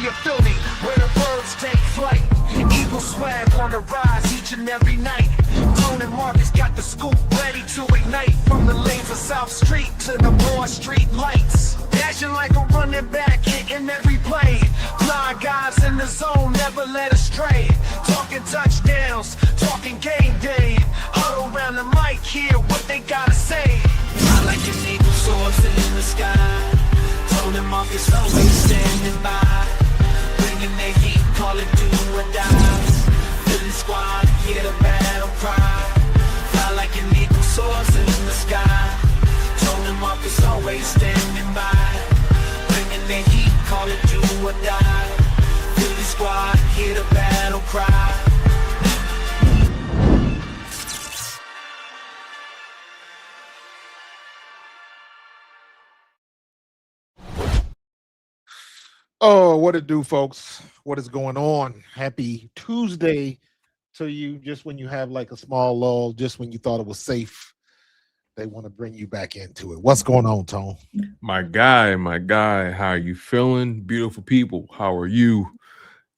of Philly, where the birds take flight. Eagle swag on the rise each and every night. Tone and Marcus got the scoop ready to ignite. From the lanes of South Street to the Broad Street lights. Dashing like a running back, hitting every play. Blind guys in the zone, never led astray. Talking touchdowns, talking game day. Huddle around the mic, hear what they gotta say. I like an eagle soaring in the sky. Tone and Marcus always standing by. Bringing their heat, call it do or die. Philly squad, hear the battle cry. Fly like an eagle soars in the sky. Tone and Marcus always standing by. Bringing their heat, call it do or die. Philly squad, hear the battle cry. Oh, what it do, folks? What is going on? Happy Tuesday to you. Just when you have like a small lull, just when you thought it was safe, they want to bring you back into it. What's going on, Tone? My guy, how are you feeling? Beautiful people, how are you?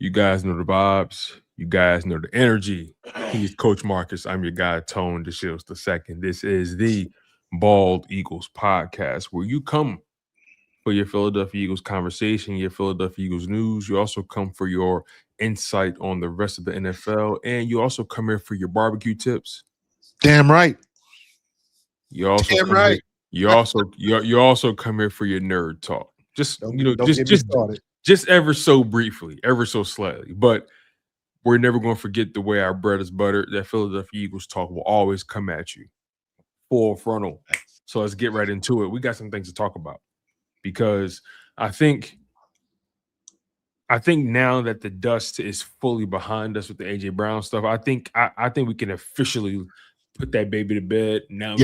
You guys know the vibes. You guys know the energy. He's Coach Marcus. I'm your guy, Tone DeShields II. This is the Bald Eagles podcast, where you come for your Philadelphia Eagles conversation, your Philadelphia Eagles news. You also come for your insight on the rest of the NFL, and you also come here for your barbecue tips. Damn right. You also Damn right. You also come here for your nerd talk. Just just ever so briefly, ever so slightly. But we're never going to forget the way our bread is buttered. That Philadelphia Eagles talk will always come at you full frontal. So let's get right into it. We got some things to talk about. Because I think now that the dust is fully behind us with the AJ Brown stuff, I think we can officially put that baby to bed. Now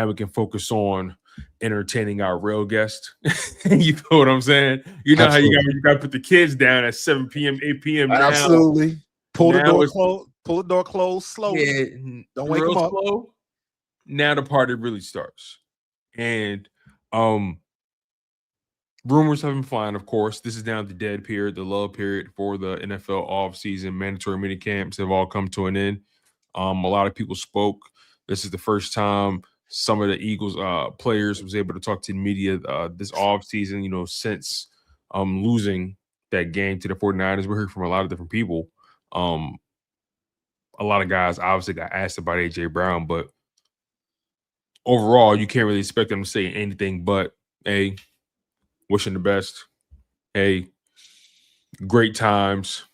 we can focus on entertaining our real guest. You know what I'm saying? You know Absolutely. How you got to put the kids down at 7 p.m., 8 p.m. Absolutely. Pull the door closed slowly. Yeah, don't wake them up. Slow. Now the party really starts. And rumors have been flying, of course. This is now the dead period, the lull period for the NFL offseason. Mandatory mini camps have all come to an end. A lot of people spoke. This is the first time some of the Eagles players was able to talk to the media this offseason, since losing that game to the 49ers. We heard from a lot of different people. A lot of guys obviously got asked about AJ Brown, but overall, you can't really expect them to say anything but, hey, wishing the best. Hey, great times.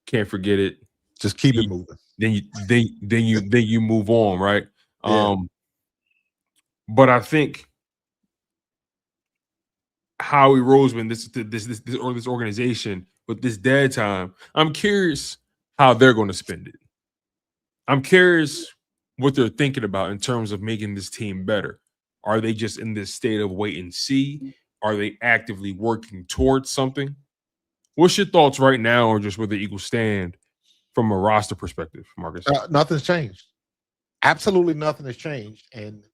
Can't forget it. Just keep it moving. Then you move on, right? Yeah. But I think Howie Roseman, this organization with this dead time, I'm curious how they're going to spend it. I'm curious what they're thinking about in terms of making this team better. Are they just in this state of wait and see? Are they actively working towards something? What's your thoughts right now, or just where the Eagles stand from a roster perspective, Marcus? Nothing's changed. Absolutely nothing has changed. And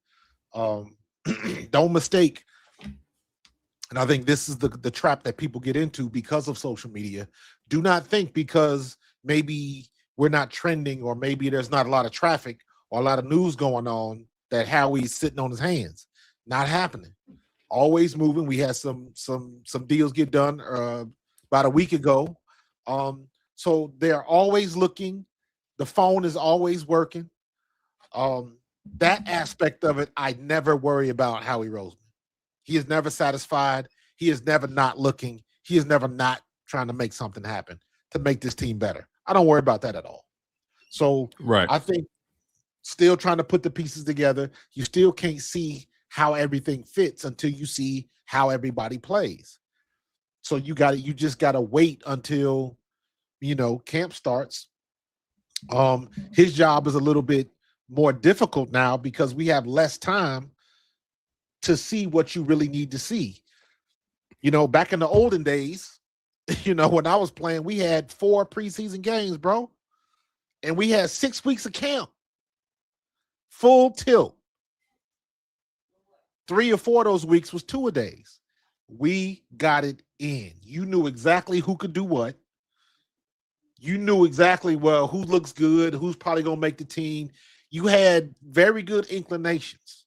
don't mistake, and I think this is the trap that people get into because of social media. Do not think because maybe we're not trending or maybe there's not a lot of traffic or a lot of news going on that Howie's sitting on his hands. Not happening. Always moving. We had some deals get done about a week ago. So they're always looking. The phone is always working. That aspect of it, I never worry about Howie Roseman. He is never satisfied. He is never not looking. He is never not trying to make something happen to make this team better. I don't worry about that at all. So right. I think still trying to put the pieces together. You still can't see how everything fits until you see how everybody plays. So you just gotta wait until camp starts. His job is a little bit more difficult now because we have less time to see what you really need to see. Back in the olden days, when I was playing, we had 4 preseason games, bro. And we had 6 weeks of camp. Full tilt. 3 or 4 of those weeks was 2-a-days. We got it in. You knew exactly who could do what. You knew exactly, well, who looks good, who's probably going to make the team. You had very good inclinations.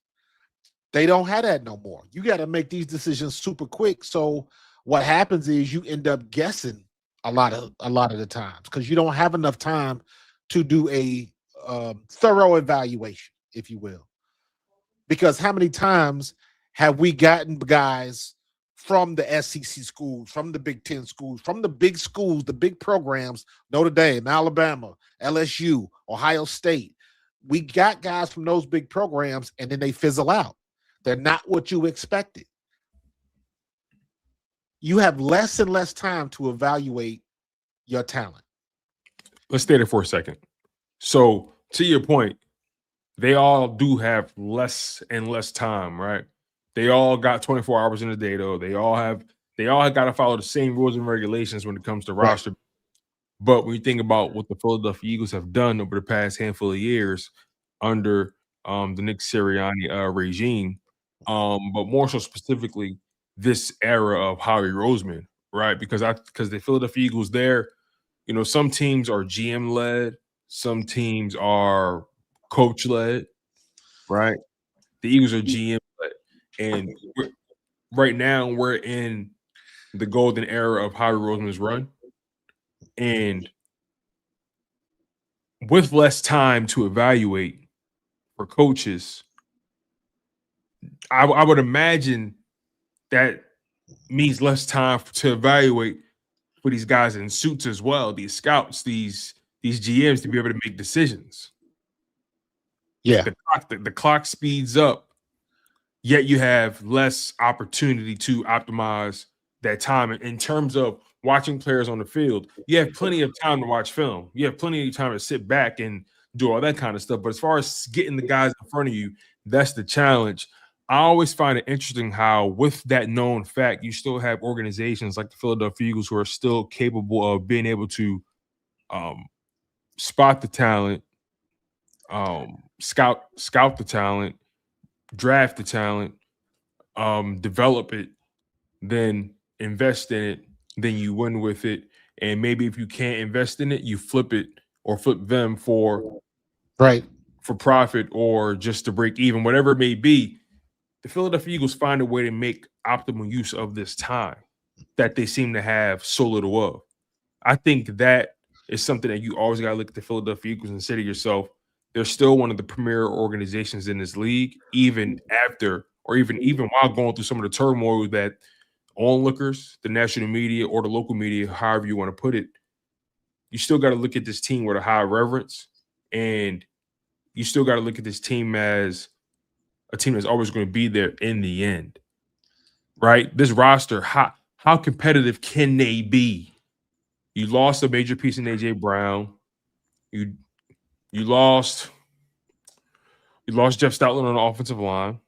They don't have that no more. You got to make these decisions super quick. So what happens is you end up guessing a lot of the times because you don't have enough time to do a thorough evaluation, if you will. Because how many times have we gotten guys from the SEC schools, from the Big Ten schools, from the big schools, the big programs, Notre Dame, Alabama, LSU, Ohio State? We got guys from those big programs and then they fizzle out. They're not what you expected. You have less and less time to evaluate your talent. Let's stay there for a second. So, to your point, they all do have less and less time, right? They all got 24 hours in a day, though. They all have got to follow the same rules and regulations when it comes to roster. But when you think about what the Philadelphia Eagles have done over the past handful of years under the Nick Sirianni regime, but more so specifically this era of Howie Roseman, right? Because the Philadelphia Eagles, some teams are GM led, some teams are coach led, right? The Eagles are GM led, and right now we're in the golden era of Howie Roseman's run, and with less time to evaluate for coaches, I would imagine that means less time to evaluate for these guys in suits as well, these scouts, these GMs to be able to make decisions. Yeah. The clock speeds up, yet you have less opportunity to optimize that time in terms of watching players on the field. You have plenty of time to watch film. You have plenty of time to sit back and do all that kind of stuff. But as far as getting the guys in front of you, that's the challenge. I always find it interesting how, with that known fact, you still have organizations like the Philadelphia Eagles who are still capable of being able to spot the talent, scout the talent, draft the talent, develop it, then invest in it, then you win with it. And maybe if you can't invest in it, you flip it or flip them for profit or just to break even, whatever it may be. The Philadelphia Eagles find a way to make optimal use of this time that they seem to have so little of. I think that is something that you always got to look at the Philadelphia Eagles and say to yourself, they're still one of the premier organizations in this league, even after or even while going through some of the turmoil that onlookers, the national media or the local media, however you want to put it, you still got to look at this team with a high reverence, and you still got to look at this team as a team that's always going to be there in the end, right? This roster, how competitive can they be? You lost a major piece in AJ Brown. You lost Jeff Stoutland on the offensive line.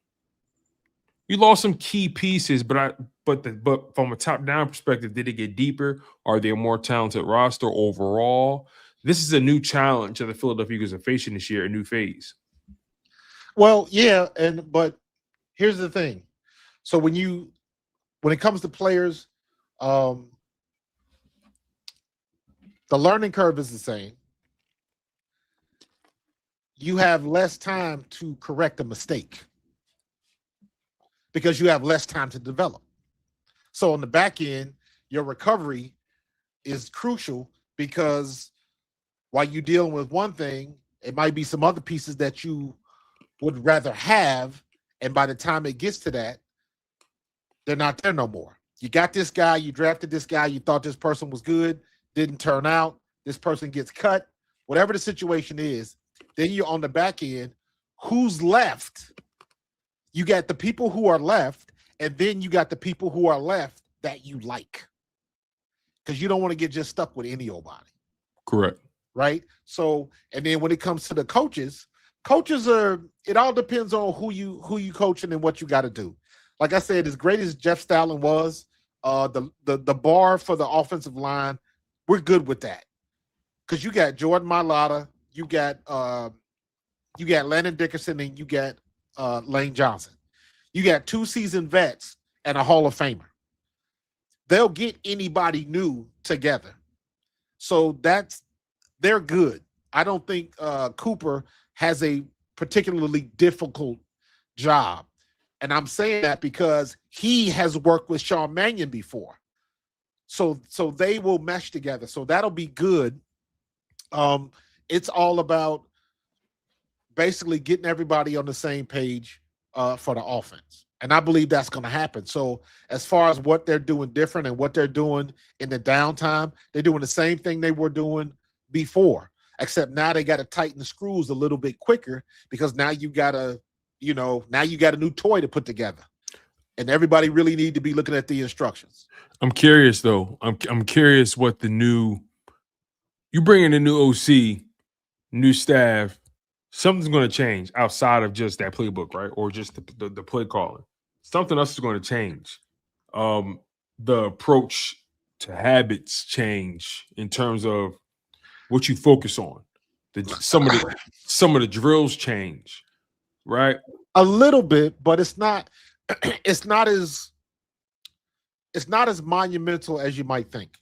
You lost some key pieces, but from a top-down perspective, did it get deeper? Are they a more talented roster overall? This is a new challenge that the Philadelphia Eagles are facing this year, a new phase. Well, yeah, but here's the thing. So when it comes to players, the learning curve is the same. You have less time to correct a mistake because you have less time to develop. So on the back end, your recovery is crucial because while you're dealing with one thing, it might be some other pieces that you would rather have, and by the time it gets to that, they're not there no more. You got this guy, you drafted this guy, you thought this person was good, didn't turn out, this person gets cut, whatever the situation is, then you're on the back end. Who's left? You got the people who are left, and then you got the people who are left that you like, because you don't want to get just stuck with any old body. Correct. Right? So, and then when it comes to the coaches it all depends on who you coaching and what you got to do. Like I said, as great as Jeff Stoutland was, the bar for the offensive line, we're good with that. Because you got Jordan Mailata, you got Landon Dickerson, and you got Lane Johnson. You got 2 seasoned vets and a Hall of Famer. they'll get anybody new together. So they're good. I don't think Cooper has a particularly difficult job. And I'm saying that because he has worked with Sean Mannion before. So they will mesh together. So that'll be good. It's all about basically getting everybody on the same page for the offense. And I believe that's going to happen. So as far as what they're doing different and what they're doing in the downtime, they're doing the same thing they were doing before, except now they got to tighten the screws a little bit quicker because now you got a new toy to put together. And everybody really need to be looking at the instructions. I'm curious though. I'm curious what you bring in a new OC, new staff, something's going to change outside of just that playbook, right? Or just the play calling. Something else is going to change. The approach to habits change in terms of what you focus on. Some of the drills change, right? A little bit, but it's not as monumental as you might think.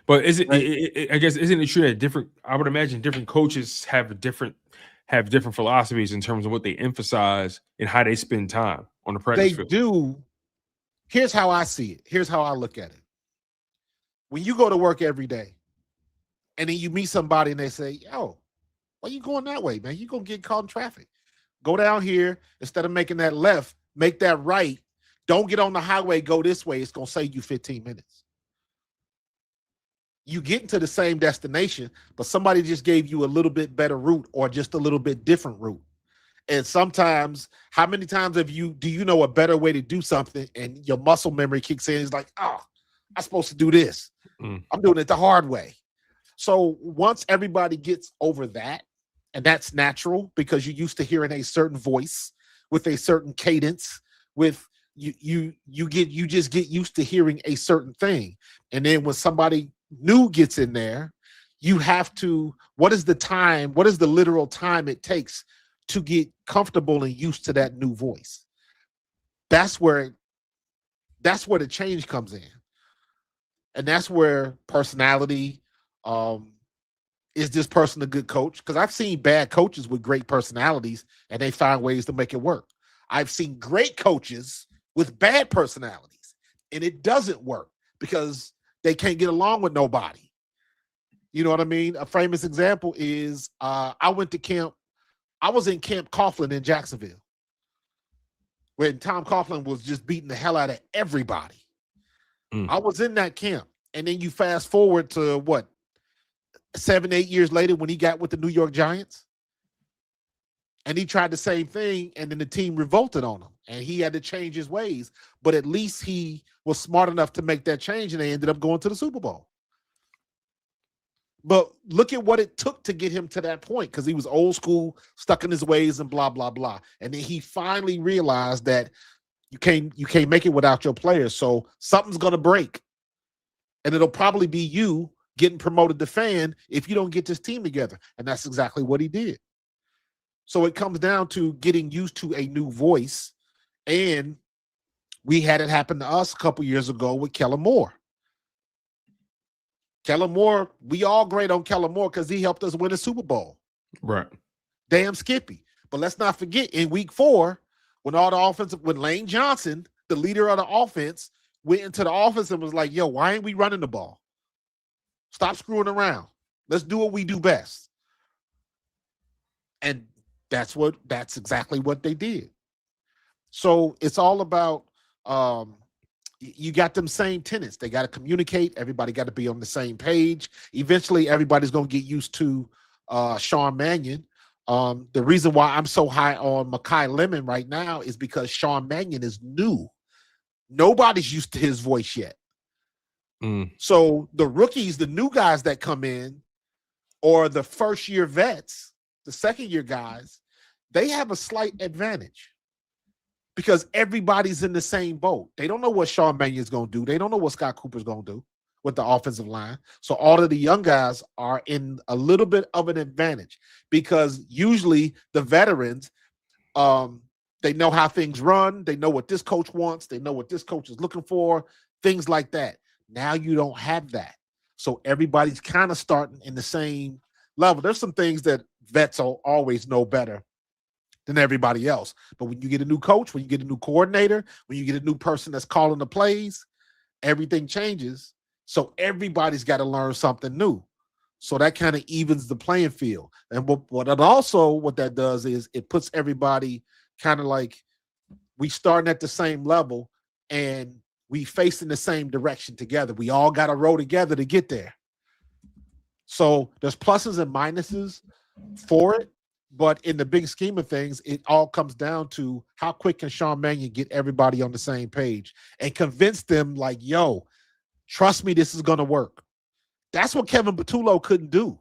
But is it? Right. I guess isn't it true that different? I would imagine different coaches have different philosophies in terms of what they emphasize and how they spend time on the practice field. They do. Here's how I see it. Here's how I look at it. When you go to work every day, and then you meet somebody and they say, "Yo, why you going that way, man? You gonna get caught in traffic. Go down here instead of making that left, make that right. Don't get on the highway. Go this way. It's gonna save you 15 minutes." You get into the same destination, but somebody just gave you a little bit better route or just a little bit different route. And sometimes, how many times do you know a better way to do something and your muscle memory kicks in? It's like, oh, I'm supposed to do this. I'm doing it the hard way. So once everybody gets over that, and that's natural because you're used to hearing a certain voice with a certain cadence, with you just get used to hearing a certain thing. And then when somebody new gets in there, you have to, what is the literal time it takes to get comfortable and used to that new voice? That's where the change comes in. And that's where personality, is this person a good coach? Because I've seen bad coaches with great personalities and they find ways to make it work. I've seen great coaches with bad personalities and it doesn't work because they can't get along with nobody. You know what I mean? A famous example is I was in Camp Coughlin in Jacksonville when Tom Coughlin was just beating the hell out of everybody. I was in that camp. And then you fast forward to 7-8 years later when he got with the New York Giants. And he tried the same thing, and then the team revolted on him. And he had to change his ways. But at least he was smart enough to make that change, and they ended up going to the Super Bowl. But look at what it took to get him to that point, because he was old school, stuck in his ways, and blah, blah, blah. And then he finally realized that you can't make it without your players. So something's going to break. And it'll probably be you getting promoted to fan if you don't get this team together. And that's exactly what he did. So it comes down to getting used to a new voice. And we had it happen to us a couple years ago with Kellen Moore. Kellen Moore, we all great on Kellen Moore because he helped us win a Super Bowl. Right. Damn Skippy. But let's not forget, in week 4, when Lane Johnson, the leader of the offense, went into the office and was like, yo, why ain't we running the ball? Stop screwing around. Let's do what we do best. And that's exactly what they did. So it's all about you got them same tenets. They got to communicate. Everybody got to be on the same page. Eventually, everybody's going to get used to Sean Mannion. The reason why I'm so high on Mekhi Lemon right now is because Sean Mannion is new. Nobody's used to his voice yet. So the rookies, the new guys that come in, or the first-year vets, the second-year guys, they have a slight advantage because everybody's in the same boat. They don't know what Sean Mannion's going to do. They don't know what Scott Cooper's going to do with the offensive line. So all of the young guys are in a little bit of an advantage because usually the veterans, they know how things run. They know what this coach wants. They know what this coach is looking for. things like that. Now you don't have that. So everybody's kind of starting in the same level. There's some things that vets will always know better than everybody else. But when you get a new coach, when you get a new coordinator, when you get a new person that's calling the plays, everything changes. So everybody's got to learn something new. So that kind of evens the playing field. And what that does is it puts everybody kind of like we starting at the same level and we facing the same direction together. We all got to row together to get there. So there's pluses and minuses for it. But in the big scheme of things, it all comes down to how quick can Sean Mannion get everybody on the same page and convince them like, yo, trust me, this is going to work. That's what Kevin Patullo couldn't do.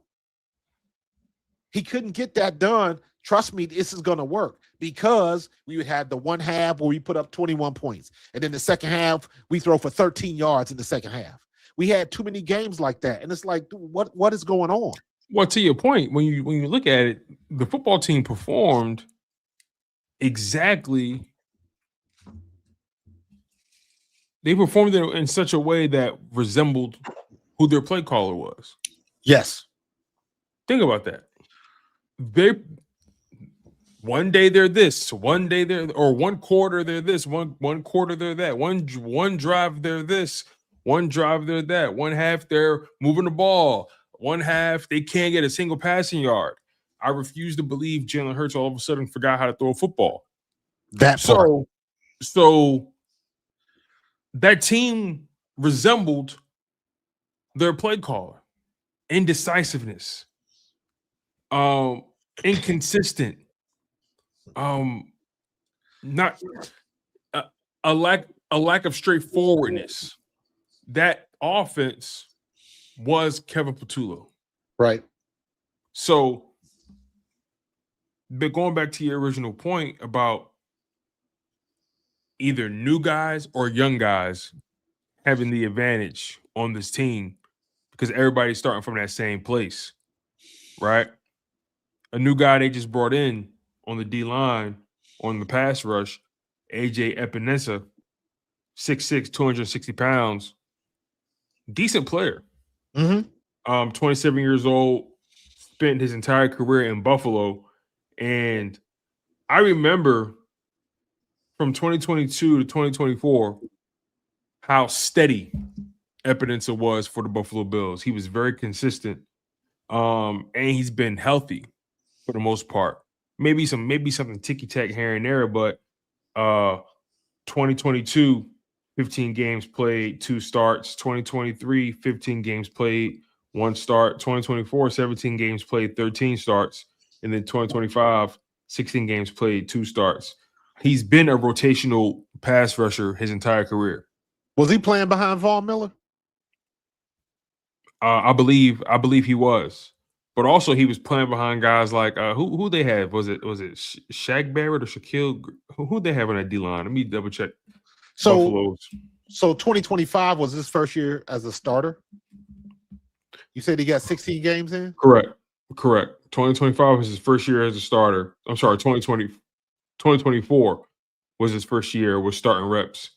He couldn't get that done. Trust me, this is going to work, because we would have the one half where we put up 21 points. And then the second half, we throw for 13 yards in the second half. We had too many games like that. And it's like, dude, what is going on? Well, to your point, when you look at it, the football team performed exactly. They performed in such a way that resembled who their play caller was. Yes. Think about that. One day they're this, one day they're, or one quarter they're this, one quarter they're that, one drive they're this, one drive they're that, one half they're moving the ball, one half they can't get a single passing yard. I refuse to believe Jalen Hurts all of a sudden forgot how to throw a football. So that team resembled their play caller. Indecisiveness, inconsistent, not a lack of straightforwardness. That offense was Kevin Patullo. Right. So, but going back to your original point about either new guys or young guys having the advantage on this team, because everybody's starting from that same place, right? A new guy they just brought in on the D-line, on the pass rush, AJ Epinesa, 6'6", 260 pounds, decent player. 27 years old, spent his entire career in Buffalo. And I remember from 2022 to 2024 how steady Epinesa was for the Buffalo Bills. He was very consistent, and he's been healthy for the most part. Maybe something ticky-tack here and there, but 2022, 15 games played, 2 starts. 2023, 15 games played, 1 start. 2024, 17 games played, 13 starts. And then 2025, 16 games played, 2 starts. He's been a rotational pass rusher his entire career. Was he playing behind Von Miller? I believe he was, but also he was playing behind guys like who they had. Was it Shaq Barrett or Shaquille? Who they have on that D line? Let me double check. So 2025 was his first year as a starter. You said he got 16 games in? Correct. 2025 was his first year as a starter. I'm sorry, 2024 was his first year with starting reps,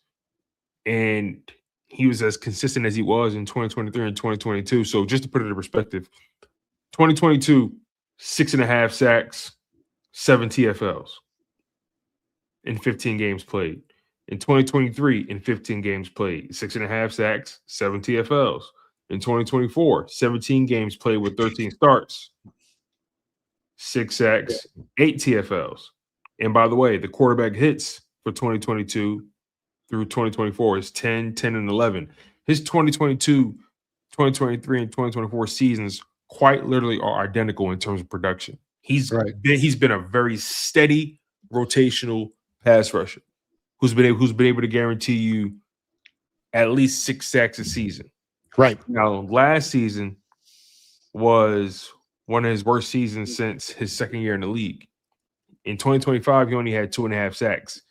and he was as consistent as he was in 2023 and 2022. So just to put it in perspective, 2022, 6.5 sacks, 7 TFLs in 15 games played. In 2023, in 15 games played, 6.5 sacks, 7 TFLs. In 2024, 17 games played with 13 starts, 6 sacks, 8 TFLs. And by the way, the quarterback hits for 2022 through 2024 is 10, 10, and 11. His 2022, 2023, and 2024 seasons quite literally are identical in terms of production. He's been a very steady rotational pass rusher who's been able to guarantee you at least 6 sacks a season. Right. Now, last season was one of his worst seasons since his second year in the league. In 2025, he only had 2.5 sacks.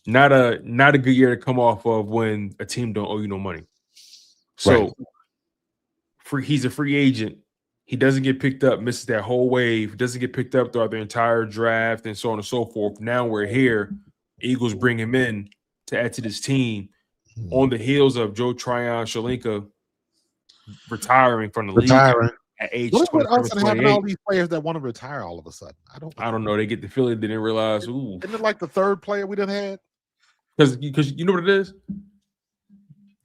Not a good year to come off of when a team don't owe you no money. So he's a free agent. He doesn't get picked up, misses that whole wave, doesn't get picked up throughout the entire draft and so on and so forth. Now we're here. Eagles bring him in to add to this team. on the heels of Joe Tryon Shalinka retiring from the league Retiring. at age What is with 27, us and having all 28. these players that want to retire all of a sudden? I don't know. They get the feeling they didn't realize. Ooh, Isn't it like the third player we done had? because you know what it is.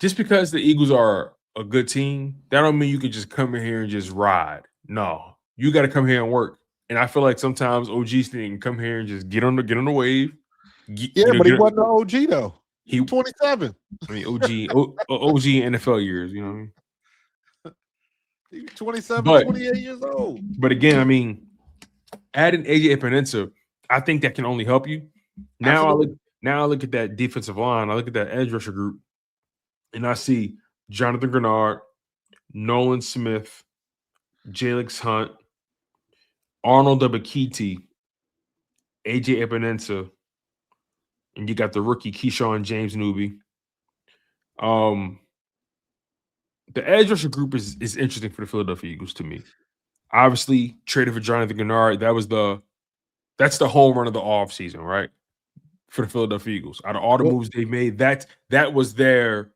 Just because the Eagles are a good team, that don't mean you can just come in here and just ride. No, you got to come here and work. And I feel like sometimes OG's thing come here and just get on the wave. But he wasn't an OG though. He 27. I mean, OG in NFL years, you know what I mean? He 27, But- 28 years old. But again, I mean, adding AJ Epinesa, I think that can only help you. Now I look at that defensive line, I look at that edge rusher group, and I see Jonathan Grenard, Nolan Smith, Jalen Hunt, Arnold Abakiti, AJ Epinesa, and you got the rookie Keyshawn James Newby. The edge rusher group is interesting for the Philadelphia Eagles to me. Obviously, traded for Jonathan Grenard. That's the home run of the offseason, right? For the Philadelphia Eagles. Out of all the moves they've made, that was their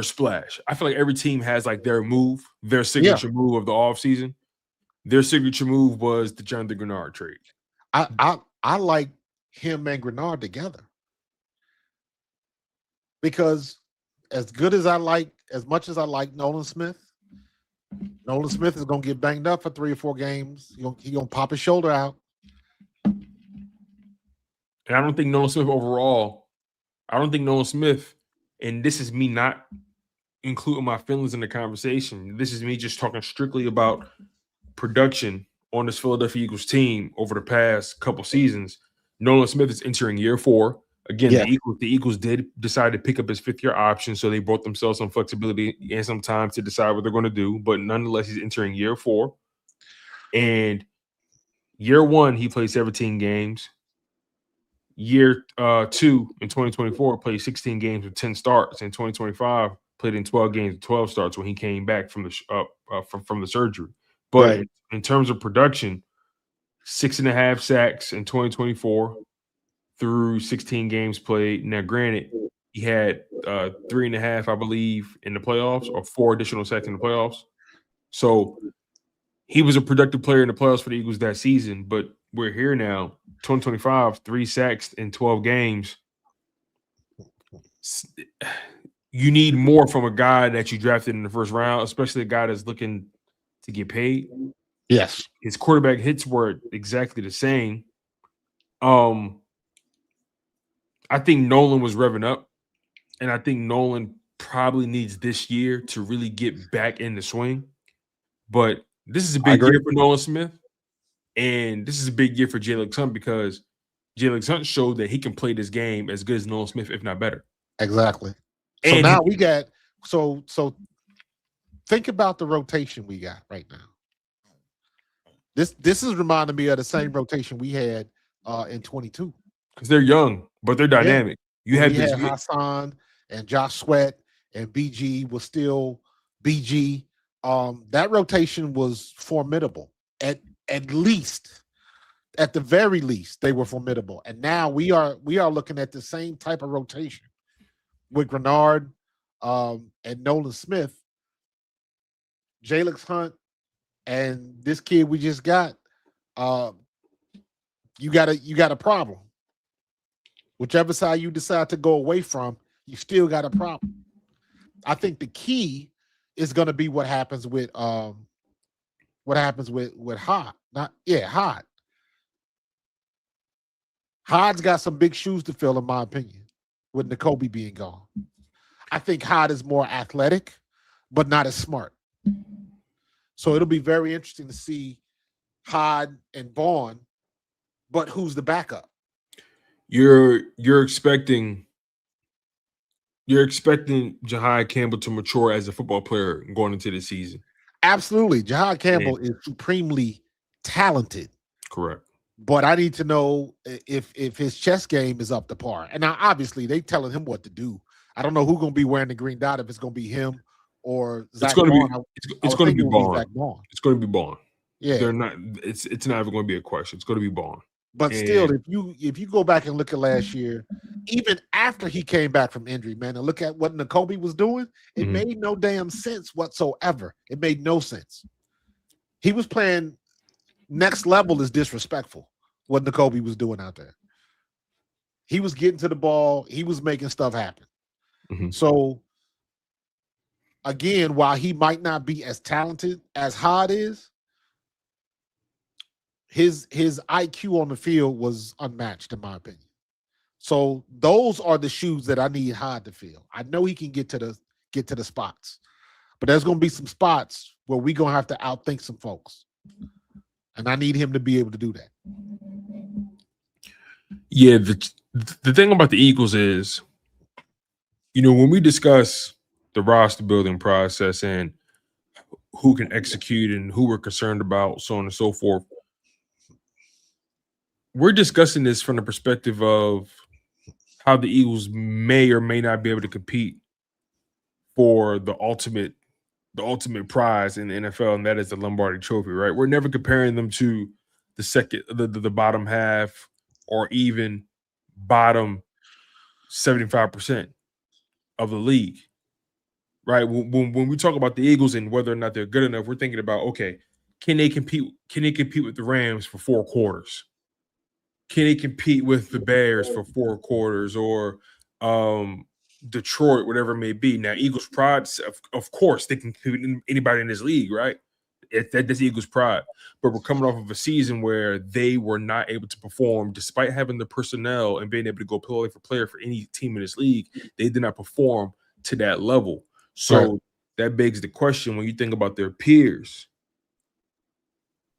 splash. I feel like every team has like their move, their signature move of the offseason. Their signature move was the Jonathan Grenard trade. I like him and Grenard together. Because as much as I like Nolan Smith is gonna get banged up for 3 or 4 games. He gonna pop his shoulder out. And I don't think Nolan Smith, and this is me not including my feelings in the conversation. This is me just talking strictly about production on this Philadelphia Eagles team over the past couple seasons. Nolan Smith is entering year 4. Again, the Eagles did decide to pick up his 5th-year option, so they brought themselves some flexibility and some time to decide what they're going to do. But nonetheless, he's entering year 4. And year 1, he played 17 games. Year 2 in 2024 played 16 games with 10 starts. In 2025, played in 12 games with 12 starts when he came back from the surgery. But in terms of production, 6.5 sacks in 2024 through 16 games played. Now, granted, he had 3.5, I believe, in the playoffs, or 4 additional sacks in the playoffs. So he was a productive player in the playoffs for the Eagles that season. But we're here now, 2025, 3 sacks in 12 games. You need more from a guy that you drafted in the first round, especially a guy that's looking to get paid. Yes. His quarterback hits were exactly the same. I think Nolan was revving up, and I think Nolan probably needs this year to really get back in the swing. But this is a big year for Nolan Smith, and this is a big year for Jalen Hunt because Jalen Hunt showed that he can play this game as good as Nolan Smith, if not better. Exactly. So now we got so think about the rotation we got right now. This is reminding me of the same rotation we had in 22. Because they're young, but they're dynamic. You had Hassan and Josh Sweat, and BG was still BG. That rotation was formidable. At the very least, they were formidable. And now we are looking at the same type of rotation with Grenard and Nolan Smith, Jalen Hunt, and this kid we just got. You got a problem. Whichever side you decide to go away from, you still got a problem. I think the key is going to be what happens with Hod. Hod. Hod's got some big shoes to fill, in my opinion, with N'Kobe being gone. I think Hod is more athletic, but not as smart. So it'll be very interesting to see Hod and Vaughn, but who's the backup? You're expecting Jahai Campbell to mature as a football player going into the season. Absolutely. Jahai Campbell is supremely talented. Correct. But I need to know if his chess game is up to par. And now, obviously, they telling him what to do. I don't know who's going to be wearing the green dot, if it's going to be him or Zach Vaughn. It's going to be Vaughn. It's going to be Vaughn. Yeah. They're not. It's not even going to be a question. It's going to be Vaughn. But still, if you go back and look at last year, even after he came back from injury, man, and look at what Nakobe was doing, it made no damn sense whatsoever. It made no sense. He was playing next level is disrespectful, what Nakobe was doing out there. He was getting to the ball. He was making stuff happen. So, again, while he might not be as talented as Hod is, his IQ on the field was unmatched, in my opinion. So those are the shoes that I need Hod to fill. I know he can get to the spots, but there's going to be some spots where we're going to have to outthink some folks, and I need him to be able to do that. Yeah, the thing about the Eagles is, when we discuss the roster building process and who can execute and who we're concerned about, so on and so forth, we're discussing this from the perspective of how the Eagles may or may not be able to compete for the ultimate prize in the NFL, and that is the Lombardi Trophy, right? We're never comparing them to the bottom half or even bottom 75% of the league, right? When we talk about the Eagles and whether or not they're good enough, we're thinking about, okay, can they compete with the Rams for 4 quarters? Can they compete with the Bears for 4 quarters, or Detroit, whatever it may be? Now, Eagles pride, of course, they can compete with anybody in this league, right? That's Eagles pride. But we're coming off of a season where they were not able to perform despite having the personnel and being able to go player for player for any team in this league. They did not perform to that level. So that begs the question when you think about their peers,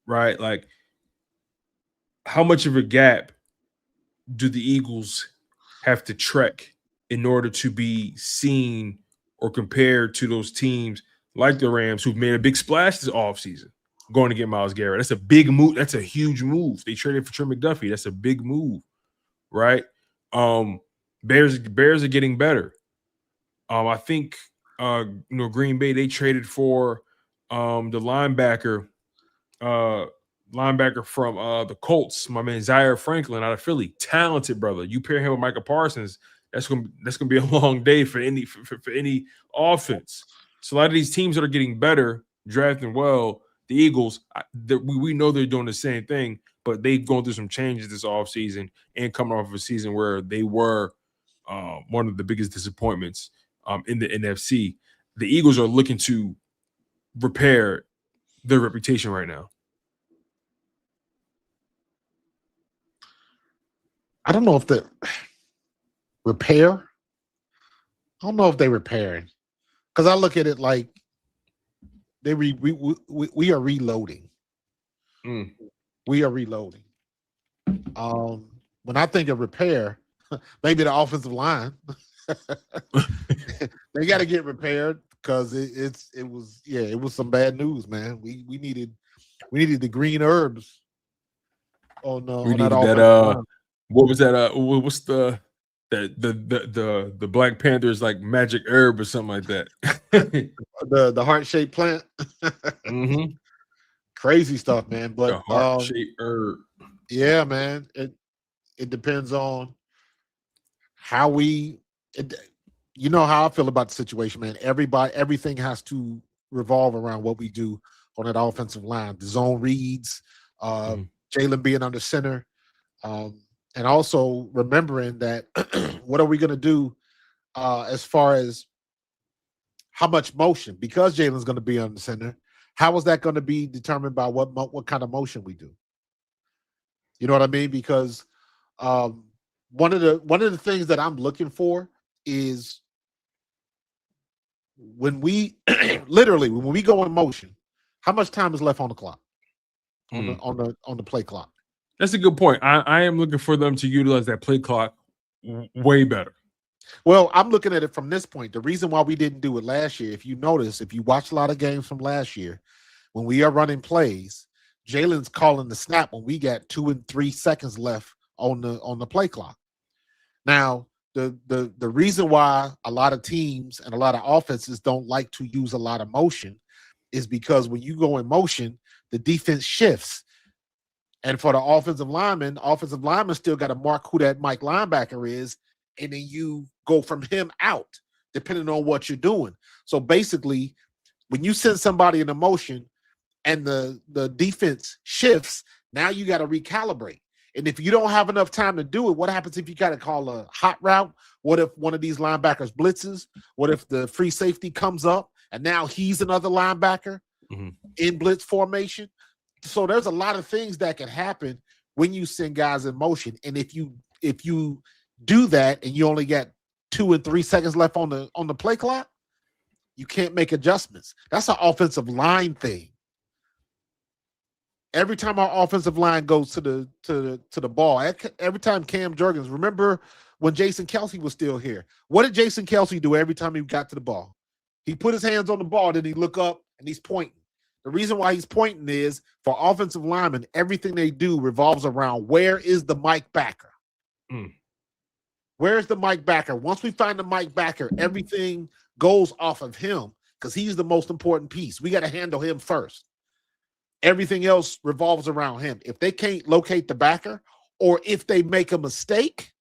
right? Like, how much of a gap do the Eagles have to trek in order to be seen or compared to those teams like the Rams, who've made a big splash this offseason going to get Myles Garrett? That's a big move. That's a huge move. They traded for Trey McDuffie. That's a big move, right? Bears are getting better. I think Green Bay, they traded for the linebacker from the Colts, my man Zaire Franklin out of Philly. Talented brother. You pair him with Micah Parsons, that's gonna be a long day for any offense. So a lot of these teams that are getting better, drafting well, the Eagles, we know they're doing the same thing, but they've gone through some changes this offseason and coming off of a season where they were one of the biggest disappointments in the NFC. The Eagles are looking to repair their reputation right now. I don't know if the repair. I don't know if they're repairing, because I look at it like we are reloading. We are reloading. When I think of repair, maybe the offensive line. They got to get repaired, because it was some bad news, man. We needed the green herbs on that offensive line. What was that? What's the Black Panthers, like magic herb or something like that? the heart-shaped plant. Crazy stuff, man. But the heart-shaped herb. Yeah, man. It depends on how you know how I feel about the situation, man. Everything has to revolve around what we do on that offensive line. The zone reads, Jalen being under center, and also remembering that what are we going to do as far as how much motion? Because Jalen's going to be under center, how is that going to be determined by what kind of motion we do? You know what I mean? Because one of the things that I'm looking for is when we when we go in motion, how much time is left on the clock, on the play clock? That's a good point. I am looking for them to utilize that play clock way better. Well, I'm looking at it from this point. The reason why we didn't do it last year, if you notice, if you watch a lot of games from last year, when we are running plays, Jalen's calling the snap when we got 2 and 3 seconds left on the play clock. Now, the reason why a lot of teams and a lot of offenses don't like to use a lot of motion is because when you go in motion, the defense shifts. And for the offensive lineman still got to mark who that Mike linebacker is and then you go from him out, depending on what you're doing. So basically, when you send somebody in a motion and the defense shifts, now you got to recalibrate. And if you don't have enough time to do it, what happens if you got to call a hot route? What if one of these linebackers blitzes? What if the free safety comes up and now he's another linebacker in blitz formation? So there's a lot of things that can happen when you send guys in motion. And if you do that and you only got 2 and 3 seconds left on the play clock, you can't make adjustments. That's an offensive line thing. Every time our offensive line goes to the ball, every time Cam Jurgens, remember when Jason Kelce was still here? What did Jason Kelce do every time he got to the ball? He put his hands on the ball, then he look up and he's pointing. The reason why he's pointing is for offensive linemen, everything they do revolves around where is the Mike backer? Where's the Mike backer? Once we find the Mike backer, everything goes off of him because he's the most important piece. We got to handle him first. Everything else revolves around him. If they can't locate the backer or if they make a mistake,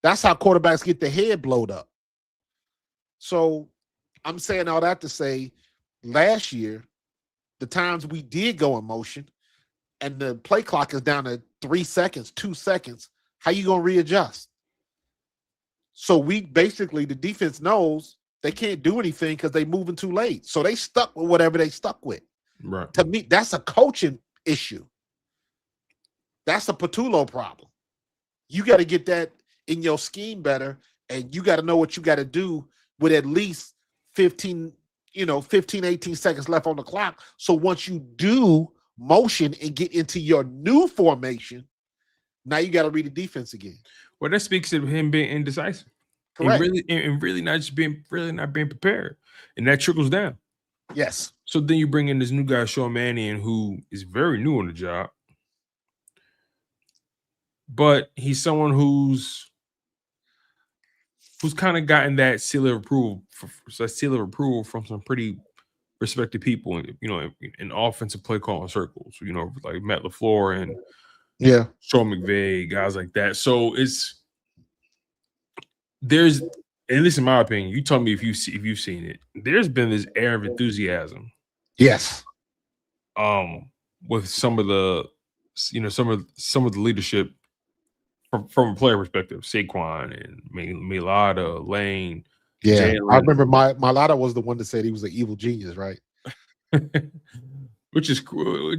that's how quarterbacks get their head blowed up. So I'm saying all that to say last year, the times we did go in motion and the play clock is down to 3 seconds, 2 seconds, how you going to readjust? So we basically, the defense knows they can't do anything because they moving too late. So they stuck with whatever they stuck with. Right. To me, that's a coaching issue. That's a Patullo problem. You got to get that in your scheme better, and you got to know what you got to do with at least 15, 18 seconds left on the clock. So once you do motion and get into your new formation, now you got to read the defense again. Well, that speaks to him being indecisive. Correct. And really not being prepared. And that trickles down. Yes. So then you bring in this new guy, Sean Mannion, who is very new on the job. But he's someone who's kind of gotten that seal of approval from some pretty respected people, in offensive play calling circles, like Matt LaFleur and Sean McVay, guys like that. So there's, at least in my opinion, you tell me if you've seen it, there's been this air of enthusiasm. Yes. With some of the, some of the leadership from a player perspective, Saquon and Milata, Lane. Yeah, Jalen. I remember Milata was the one that said he was an evil genius, right? Which is cool.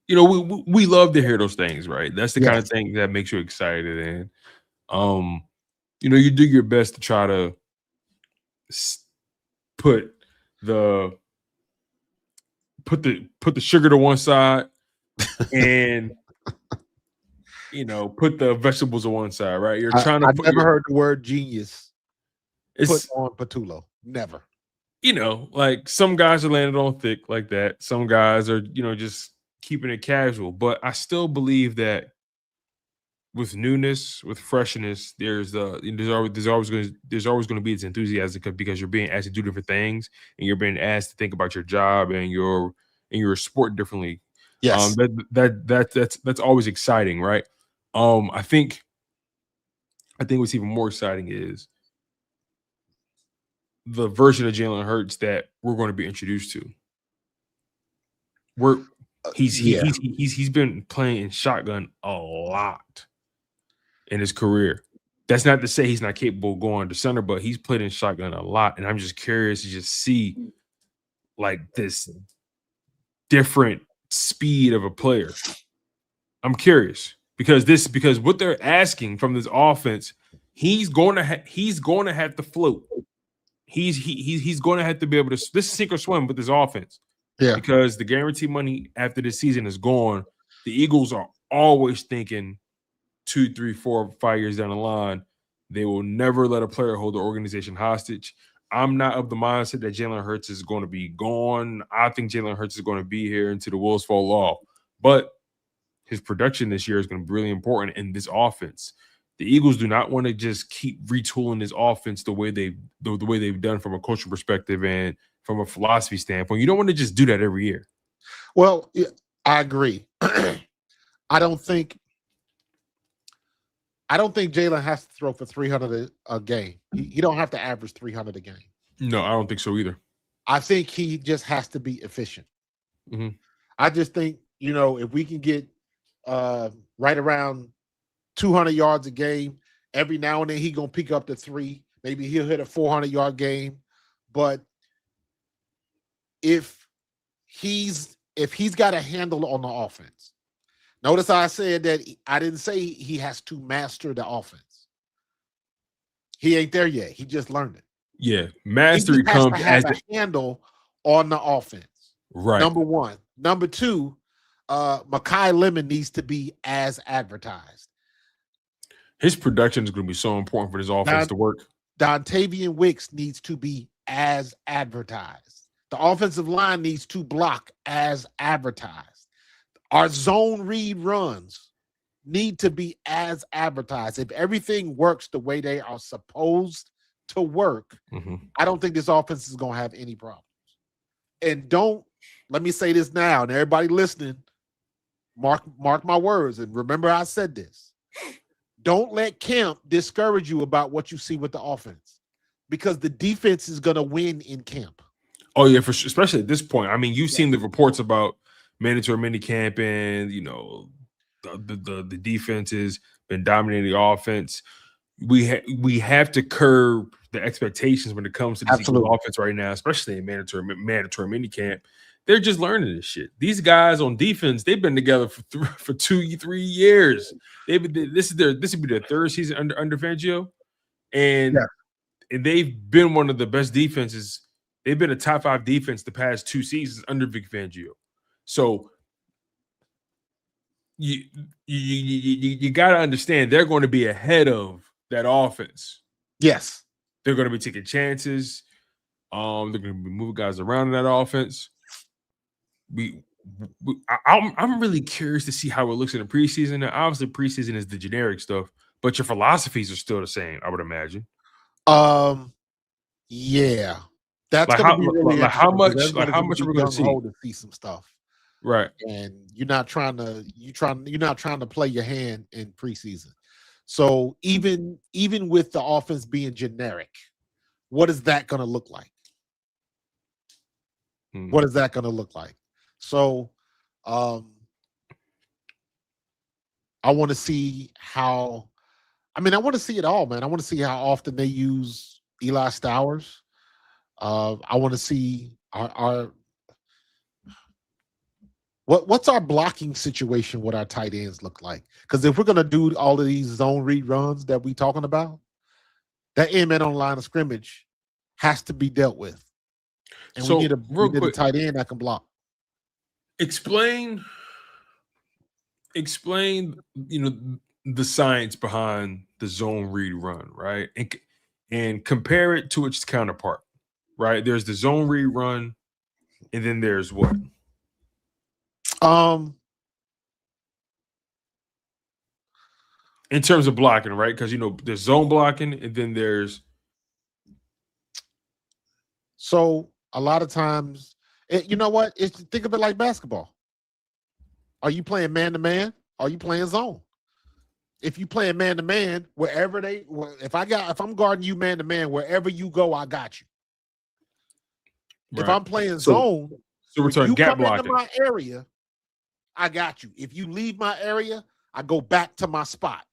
We love to hear those things, right? That's the kind of thing that makes you excited, and you do your best to try to put the sugar to one side and put the vegetables on one side, right? You're trying to. I've never heard the word genius put on Patullo. Never. Like some guys are landing on thick like that. Some guys are, just keeping it casual. But I still believe that with newness, with freshness, there's always going to be this enthusiasm because you're being asked to do different things and you're being asked to think about your job and your sport differently. Yes. That's always exciting, right? I think what's even more exciting is the version of Jalen Hurts that we're going to be introduced to. He's been playing in shotgun a lot in his career. That's not to say he's not capable of going to center, but he's played in shotgun a lot. And I'm just curious to just see like this different speed of a player. I'm curious because what they're asking from this offense, he's going to have to float. He's going to have to be able to this sink or swim with this offense. Yeah. Because the guarantee money after this season is gone. The Eagles are always thinking 2, 3, 4, 5 years down the line, they will never let a player hold the organization hostage. I'm not of the mindset that Jalen Hurts is going to be gone. I think Jalen Hurts is going to be here until the wheels fall off. But his production this year is going to be really important in this offense. The Eagles do not want to just keep retooling this offense the way they've done from a coaching perspective and from a philosophy standpoint. You don't want to just do that every year. Well, yeah, I agree. I don't think I don't think Jalen has to throw for 300 a game. He don't have to average 300 a game. No, I don't think so either. I think he just has to be efficient. Mhm. I just think, if we can get right around 200 yards a game, every now and then he going to pick up the 3. Maybe he'll hit a 400-yard game. But if he's got a handle on the offense, notice I said that I didn't say he has to master the offense. He ain't there yet. He just learned it. Yeah, He mastery just has comes to have as a handle on the offense. right. Number one. Number two, Mekhi Lemon needs to be as advertised. His production is going to be so important for this offense to work. Dontavian Wicks needs to be as advertised. The offensive line needs to block as advertised. Our zone read runs need to be as advertised. If everything works the way they are supposed to work, I don't think this offense is going to have any problems. And let me say this now, and everybody listening, mark my words, and remember I said this. Don't let camp discourage you about what you see with the offense, because the defense is going to win in camp. Oh yeah, for sure, especially at this point. I mean, you've seen the reports about mandatory minicamp, and the defense has been dominating the offense. We have to curb the expectations when it comes to this offense right now, especially in mandatory minicamp. They're just learning this shit. These guys on defense, they've been together for 2-3 years. This would be their third season under Fangio, and they've been one of the best defenses. They've been a top 5 defense the past 2 seasons under Vic Fangio. So you got to understand they're going to be ahead of that offense. Yes, they're going to be taking chances. They're going to be moving guys around in that offense. I'm really curious to see how it looks in the preseason. Now, obviously, preseason is the generic stuff, but your philosophies are still the same, I would imagine. Yeah, that's going to be really how much are we going to see? To see some stuff, right? And you're not trying to play your hand in preseason. So even with the offense being generic, what is that going to look like? What is that going to look like? So, I want to see how. I mean, I want to see it all, man. I want to see how often they use Eli Stowers. I want to see what's our blocking situation, what our tight ends look like. Because if we're going to do all of these zone read runs that we talking about, that end man on the line of scrimmage has to be dealt with. And so, we need a tight end that can block. Explain, the science behind the zone read run, right? And compare it to its counterpart, right? There's the zone read run, and then there's what? In terms of blocking, right? Because there's zone blocking, and then there's. So a lot of times, you know what? Think of it like basketball. Are you playing man-to-man? Are you playing zone? If you playing man-to-man, if I'm guarding you man-to-man, wherever you go, I got you. Right. If I'm playing zone, so we're talking gap blocking. Into my area, I got you. If you leave my area, I go back to my spot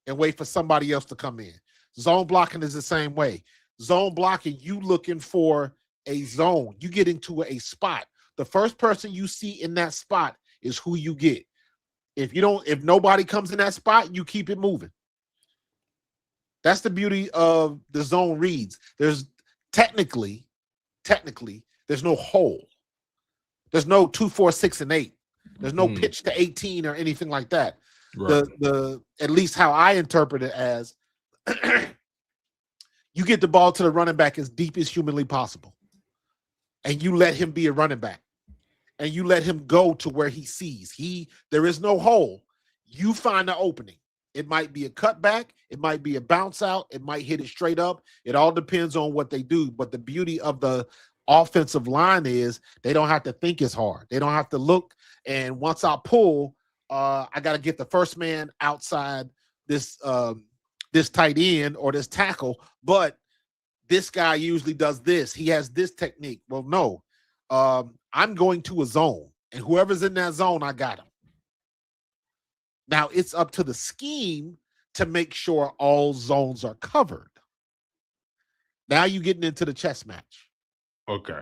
and wait for somebody else to come in. Zone blocking is the same way. Zone blocking, you looking for a zone. You get into a spot. The first person you see in that spot is who you get. If nobody comes in that spot, you keep it moving. That's the beauty of the zone reads. There's technically, there's no hole. There's no 2, 4, 6, and 8. There's no pitch to 18 or anything like that. Right. The at least how I interpret it as you get the ball to the running back as deep as humanly possible. And you let him be a running back. And you let him go to where he sees. There is no hole. You find the opening. It might be a cutback. It might be a bounce out. It might hit it straight up. It all depends on what they do. But the beauty of the offensive line is they don't have to think as hard. They don't have to look. And once I pull, I got to get the first man outside this tight end or this tackle, but this guy usually does this. He has this technique. Well, no, I'm going to a zone, and whoever's in that zone, I got him. Now it's up to the scheme to make sure all zones are covered. Now you're getting into the chess match. Okay.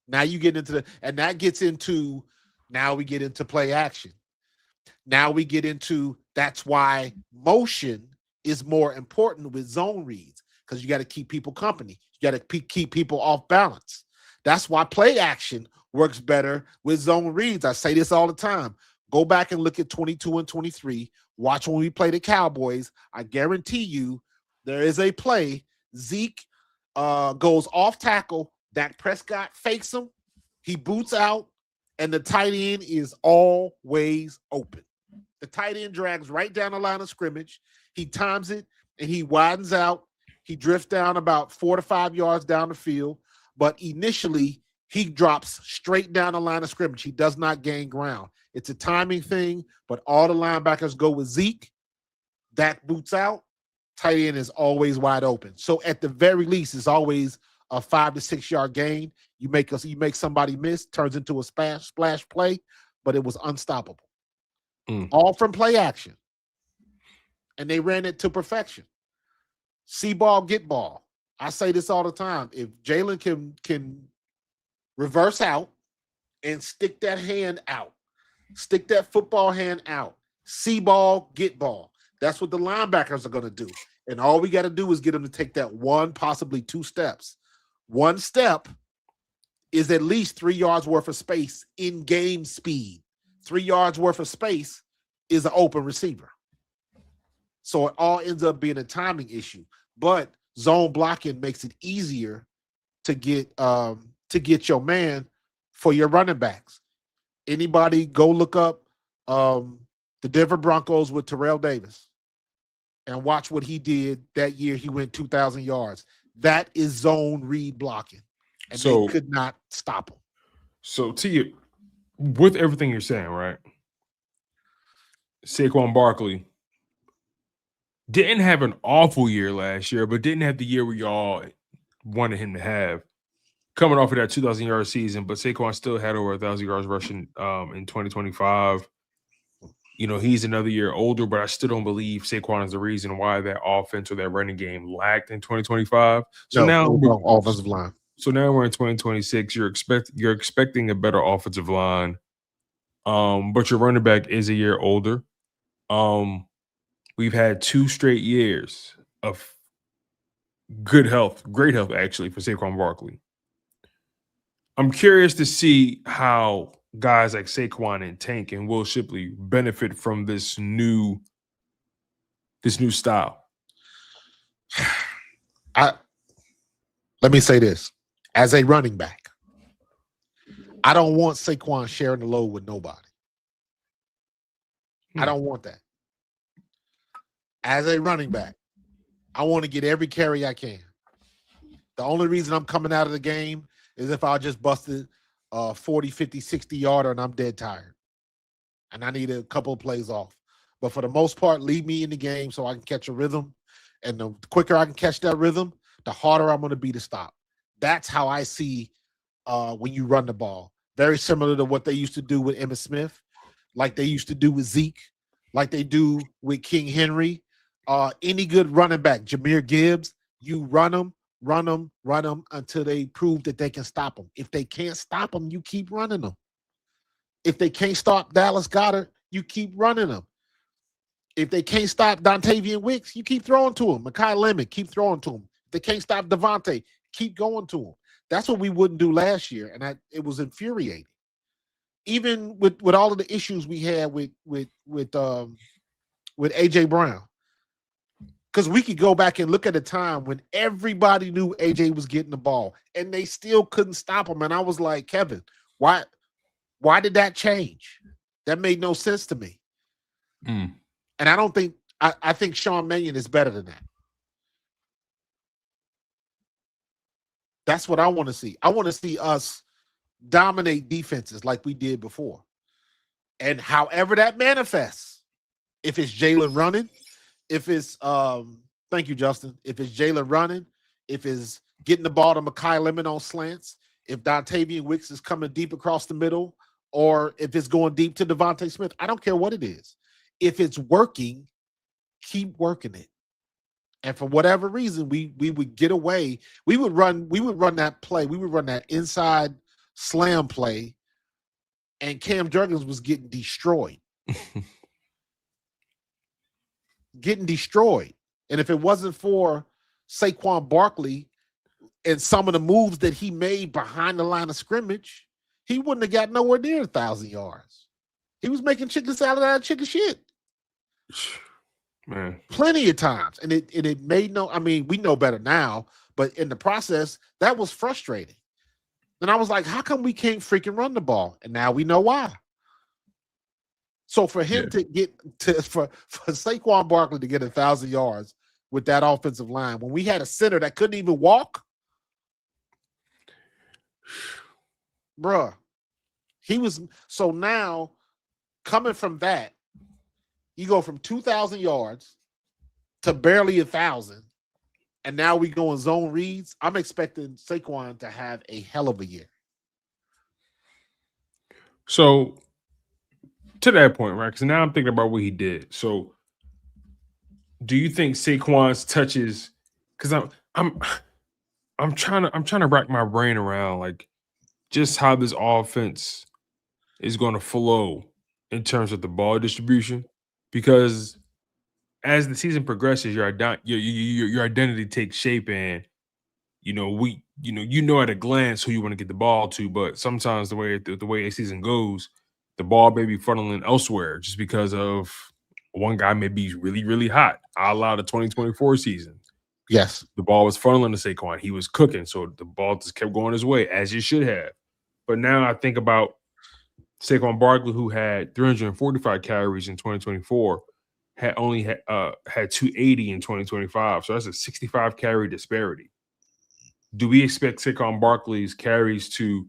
Now you get into and that gets into, now we get into play action. Now we get into, that's why motion is more important with zone reads, because you got to keep people company. You got to keep people off balance. That's why play action works better with zone reads. I say this all the time. Go back and look at 22 and 23. Watch when we play the Cowboys. I guarantee you there is a play. Zeke goes off tackle. Dak Prescott fakes him. He boots out, and the tight end is always open. The tight end drags right down the line of scrimmage. He times it, and he widens out. He drifts down about 4 to 5 yards down the field, but initially he drops straight down the line of scrimmage. He does not gain ground. It's a timing thing, but all the linebackers go with Zeke. Dak boots out. Tight end is always wide open. So at the very least, it's always a 5 to 6 yard gain. You make somebody miss, turns into a splash play, but it was unstoppable. All from play action. And they ran it to perfection. See ball, get ball. I say this all the time. If Jalen can reverse out and stick that hand out, stick that football hand out, see ball, get ball. That's what the linebackers are going to do. And all we got to do is get them to take that one, possibly 2 steps. 1 step is at least 3 yards worth of space in game speed. 3 yards worth of space is an open receiver. So it all ends up being a timing issue. But zone blocking makes it easier to get your man for your running backs. Anybody go look up the Denver Broncos with Terrell Davis and watch what he did that year. He went 2,000 yards. That is zone read blocking, and they could not stop him. So, to you, with everything you're saying, right? Saquon Barkley didn't have an awful year last year, but didn't have the year we all wanted him to have. Coming off of that 2,000-yard season, but Saquon still had over 1,000 yards rushing in 2025. You know, he's another year older, but I still don't believe Saquon is the reason why that offense or that running game lacked in 2025. So now offensive line. So now we're in 2026. You're expecting a better offensive line, but your running back is a year older. We've had 2 straight years of good health, great health actually, for Saquon Barkley. I'm curious to see how guys like Saquon and Tank and Will Shipley benefit from this new style. Let me say this. As a running back, I don't want Saquon sharing the load with nobody. I don't want that. As a running back, I want to get every carry I can. The only reason I'm coming out of the game is if I just busted 40, 50, 60 yarder and I'm dead tired. And I need a couple of plays off. But for the most part, leave me in the game so I can catch a rhythm. And the quicker I can catch that rhythm, the harder I'm going to be to stop. That's how I see when you run the ball. Very similar to what they used to do with Emmitt Smith, like they used to do with Zeke, like they do with King Henry. Any good running back, Jahmyr Gibbs, you run them until they prove that they can stop them. If they can't stop them, you keep running them. If they can't stop Dallas Goedert, you keep running them. If they can't stop Dontavian Wicks, you keep throwing to him. Mekhi Lemon, keep throwing to him. If they can't stop Devontae, keep going to him. That's what we wouldn't do last year, and it was infuriating. Even with all of the issues we had with AJ Brown. Because we could go back and look at a time when everybody knew AJ was getting the ball, and they still couldn't stop him. And I was like, Kevin, why did that change? That made no sense to me. And I think Sean Mannion is better than that. That's what I want to see. I want to see us dominate defenses like we did before. And however that manifests, if it's Jalen running, if it's thank you, Justin. If it's Jalen running, if it's getting the ball to Mekhi Lemon on slants, if Dontavian Wicks is coming deep across the middle, or if it's going deep to Devontae Smith, I don't care what it is. If it's working, keep working it. And for whatever reason, we would get away. We would run that play. We would run that inside slam play, and Cam Jurgens was getting destroyed. Getting destroyed. And if it wasn't for Saquon Barkley and some of the moves that he made behind the line of scrimmage, he wouldn't have got nowhere near 1,000 yards. He was making chicken salad out of chicken shit. Man. Plenty of times. And it made no, I mean, we know better now, but in the process, that was frustrating. And I was like, how come we can't freaking run the ball? And now we know why. So for him to get to for Saquon Barkley to get 1,000 yards with that offensive line, when we had a center that couldn't even walk, bruh, he was. So now coming from that, you go from 2,000 yards to barely 1,000, and now we go in zone reads. I'm expecting Saquon to have a hell of a year. So to that point, right? Because now I'm thinking about what he did. So do you think Saquon's touches? Because I'm trying to rack my brain around like just how this offense is going to flow in terms of the ball distribution. Because as the season progresses, your identity takes shape, and you know at a glance who you want to get the ball to. But sometimes the way a season goes, the ball may be funneling elsewhere just because of one guy may be really, really hot. I allowed the 2024 season. Yes. The ball was funneling to Saquon. He was cooking, so the ball just kept going his way, as it should have. But now I think about Saquon Barkley, who had 345 carries in 2024, had 280 in 2025. So that's a 65 carry disparity. Do we expect Saquon Barkley's carries to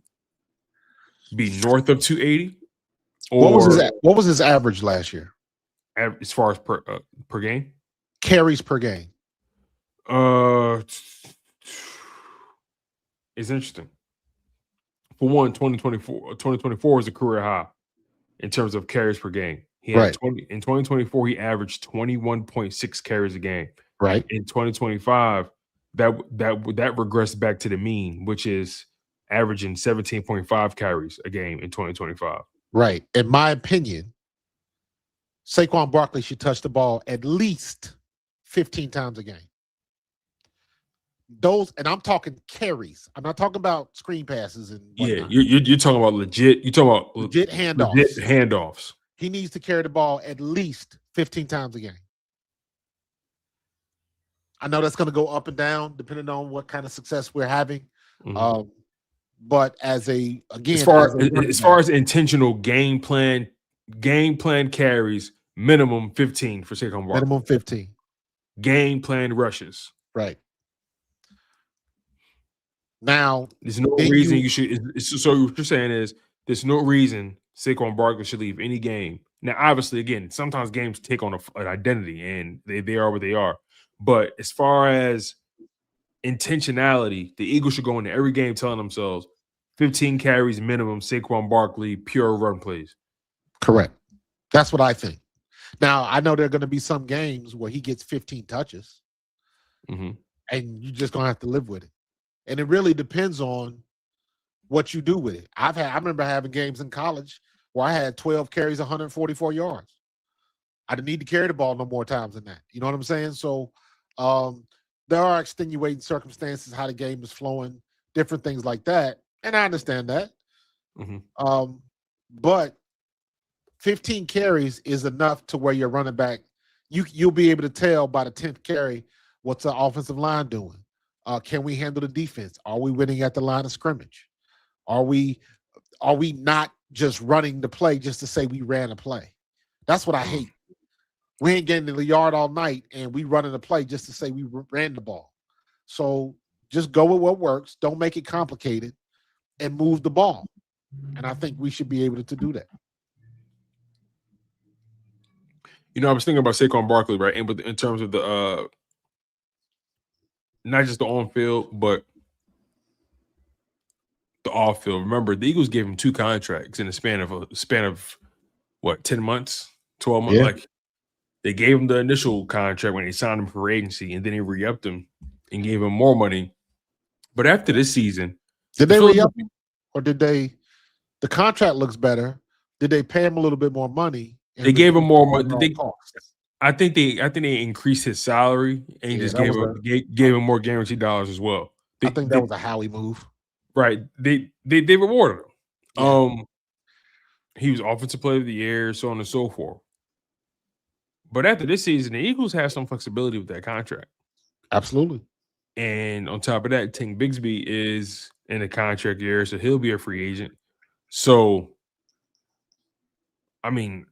be north of 280? Or what was his average last year? As far as per game? Carries per game. It's interesting. For one, 2024 is a career high in terms of carries per game. He had 20 in 2024. He averaged 21.6 carries a game. Right. In 2025, that regressed back to the mean, which is averaging 17.5 carries a game in 2025. Right. In my opinion, Saquon Barkley should touch the ball at least 15 times a game. Those, and I'm talking carries. I'm not talking about screen passes and whatnot. Yeah, you're talking about legit. You're talking about legit handoffs. Legit handoffs. He needs to carry the ball at least 15 times a game. I know that's going to go up and down depending on what kind of success we're having. Mm-hmm. But as far as intentional game plan carries, minimum 15 for Saquon Barkley. Minimum 15. Game plan rushes. Right. Now, there's no reason you should. So what you're saying is there's no reason Saquon Barkley should leave any game. Now, obviously, again, sometimes games take on an identity, and they are what they are. But as far as intentionality, the Eagles should go into every game telling themselves 15 carries minimum, Saquon Barkley, pure run plays. Correct. That's what I think. Now, I know there are going to be some games where he gets 15 touches, and you're just going to have to live with it. And it really depends on what you do with it. I remember having games in college where I had 12 carries, 144 yards. I didn't need to carry the ball no more times than that. You know what I'm saying? So there are extenuating circumstances, how the game is flowing, different things like that. And I understand that. But 15 carries is enough to where your running back, you'll be able to tell by the 10th carry what's the offensive line doing. Can we handle the defense? Are we winning at the line of scrimmage? Are we not just running the play just to say we ran a play? That's what I hate. We ain't getting the yard all night and we running a play just to say we ran the ball. So just go with what works. Don't make it complicated and move the ball. And I think we should be able to do that. I was thinking about Saquon Barkley, right? And in terms of the not just the on field, but the off field. Remember, the Eagles gave him 2 contracts in the span of what, 10 months, 12 months. Yeah. Like, they gave him the initial contract when they signed him for agency, and then he re-upped him and gave him more money. But after this season, Did the they re-up Philadelphia, him, or did they? The contract looks better. Did they pay him a little bit more money and they gave him reduce more the money. overall costs? I think they increased his salary and Yeah, just that gave was him gave him more guaranteed dollars as well. I think that was a Howie move. Right. They rewarded him. Yeah. He was offensive player of the year, so on and so forth. But after this season, the Eagles have some flexibility with that contract. Absolutely. And on top of that, Tank Bigsby is in a contract year, so he'll be a free agent. So, I mean,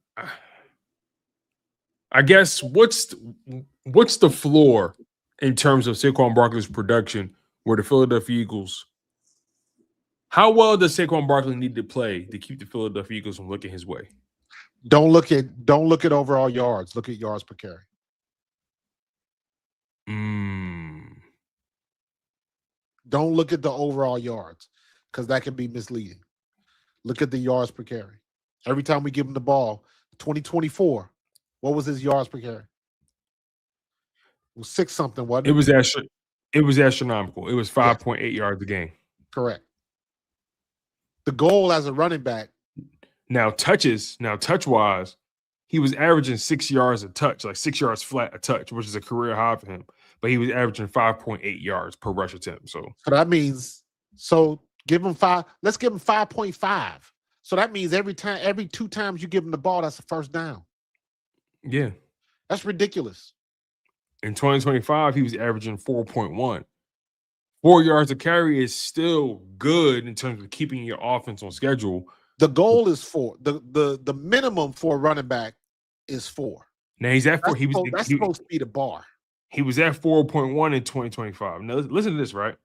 I guess what's the floor in terms of Saquon Barkley's production where the Philadelphia Eagles, how well does Saquon Barkley need to play to keep the Philadelphia Eagles from looking his way? Don't look at overall yards. Look at yards per carry. Don't look at the overall yards, because that can be misleading. Look at the yards per carry. Every time we give him the ball, 2024, what was his yards per carry? It was 6 something, wasn't it? It was astronomical. It was 5.8 yards a game. Correct. The goal as a running back. Now, touch-wise, he was averaging 6 yards a touch, like 6 yards flat a touch, which is a career high for him. But he was averaging 5.8 yards per rush attempt. So that means, give him 5. Let's give him 5.5. So that means every 2 times you give him the ball, that's a first down. Yeah. That's ridiculous. In 2025, he was averaging 4.1. 4 yards a carry is still good in terms of keeping your offense on schedule. The goal is 4. The minimum for a running back is 4. Now he's at 4. That's supposed to be the bar. He was at 4.1 in 2025. Now listen to this, right?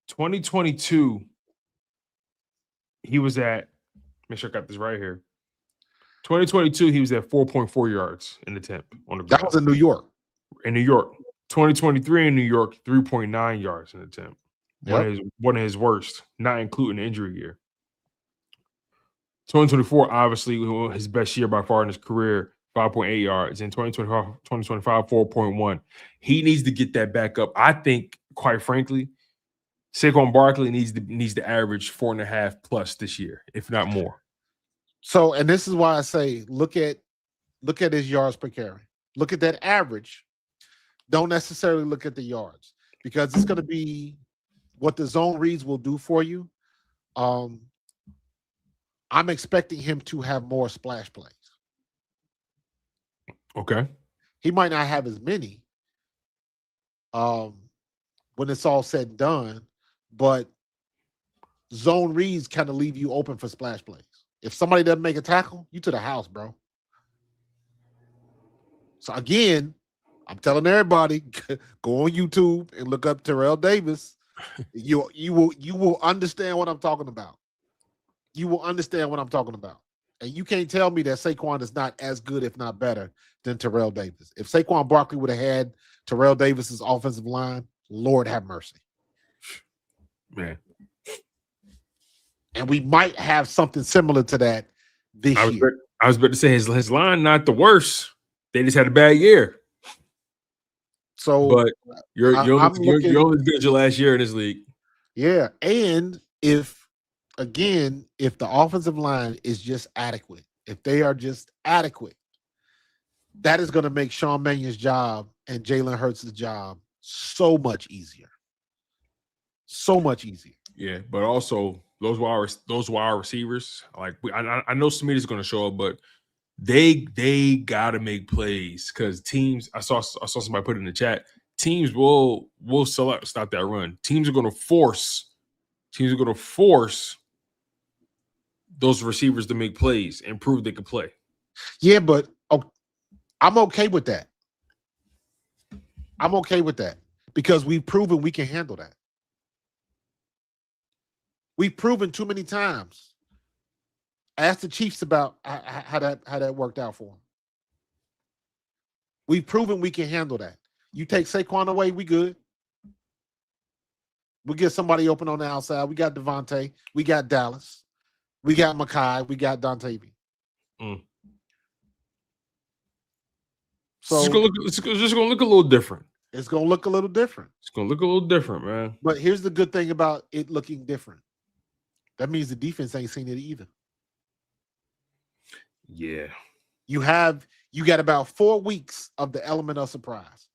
2022, he was at, make sure I got this right here. 2022, he was at 4.4 yards in the attempt on the ground. That was in New York. In New York. 2023 in New York, 3.9 yards in the attempt. Yep. One of his worst, not including the injury year. 2024, obviously, his best year by far in his career, 5.8 yards. In 2025, 4.1. He needs to get that back up. I think, quite frankly, Saquon Barkley needs to average 4.5 plus this year, if not more. So, and this is why I say look at his yards per carry. Look at that average. Don't necessarily look at the yards, because it's going to be what the zone reads will do for you. I'm expecting him to have more splash plays. Okay. He might not have as many when it's all said and done, but zone reads kind of leave you open for splash plays. If somebody doesn't make a tackle, you to the house, bro. So again, I'm telling everybody, go on YouTube and look up Terrell Davis. You will understand what I'm talking about. You will understand what I'm talking about. And you can't tell me that Saquon is not as good, if not better, than Terrell Davis. If Saquon Barkley would have had Terrell Davis's offensive line, Lord have mercy. Man. And we might have something similar to that this year. I was about to say his line not the worst. They just had a bad year. So, but you're only as good as your last year in this league. Yeah, and if the offensive line is just adequate, if they are just adequate, that is going to make Sean Mannion's job and Jalen Hurts' job so much easier. So much easier. Yeah, but also those wide receivers, like I know Smeeta's going to show up, but they got to make plays, because teams. I saw somebody put it in the chat. Teams will stop that run. Teams are going to force those receivers to make plays and prove they can play. Yeah, but I'm okay with that. I'm okay with that, because we've proven we can handle that. We've proven too many times. Ask the Chiefs about how that worked out for them. We've proven we can handle that. You take Saquon away, we good. We get somebody open on the outside. We got Devontae. We got Dallas. We got Makai. We got Dontavian. Mm. So it's just gonna look a little different. It's gonna look a little different. It's gonna look a little different, man. But here's the good thing about it looking different. That means the defense ain't seen it either. Yeah. You got about 4 weeks of the element of surprise.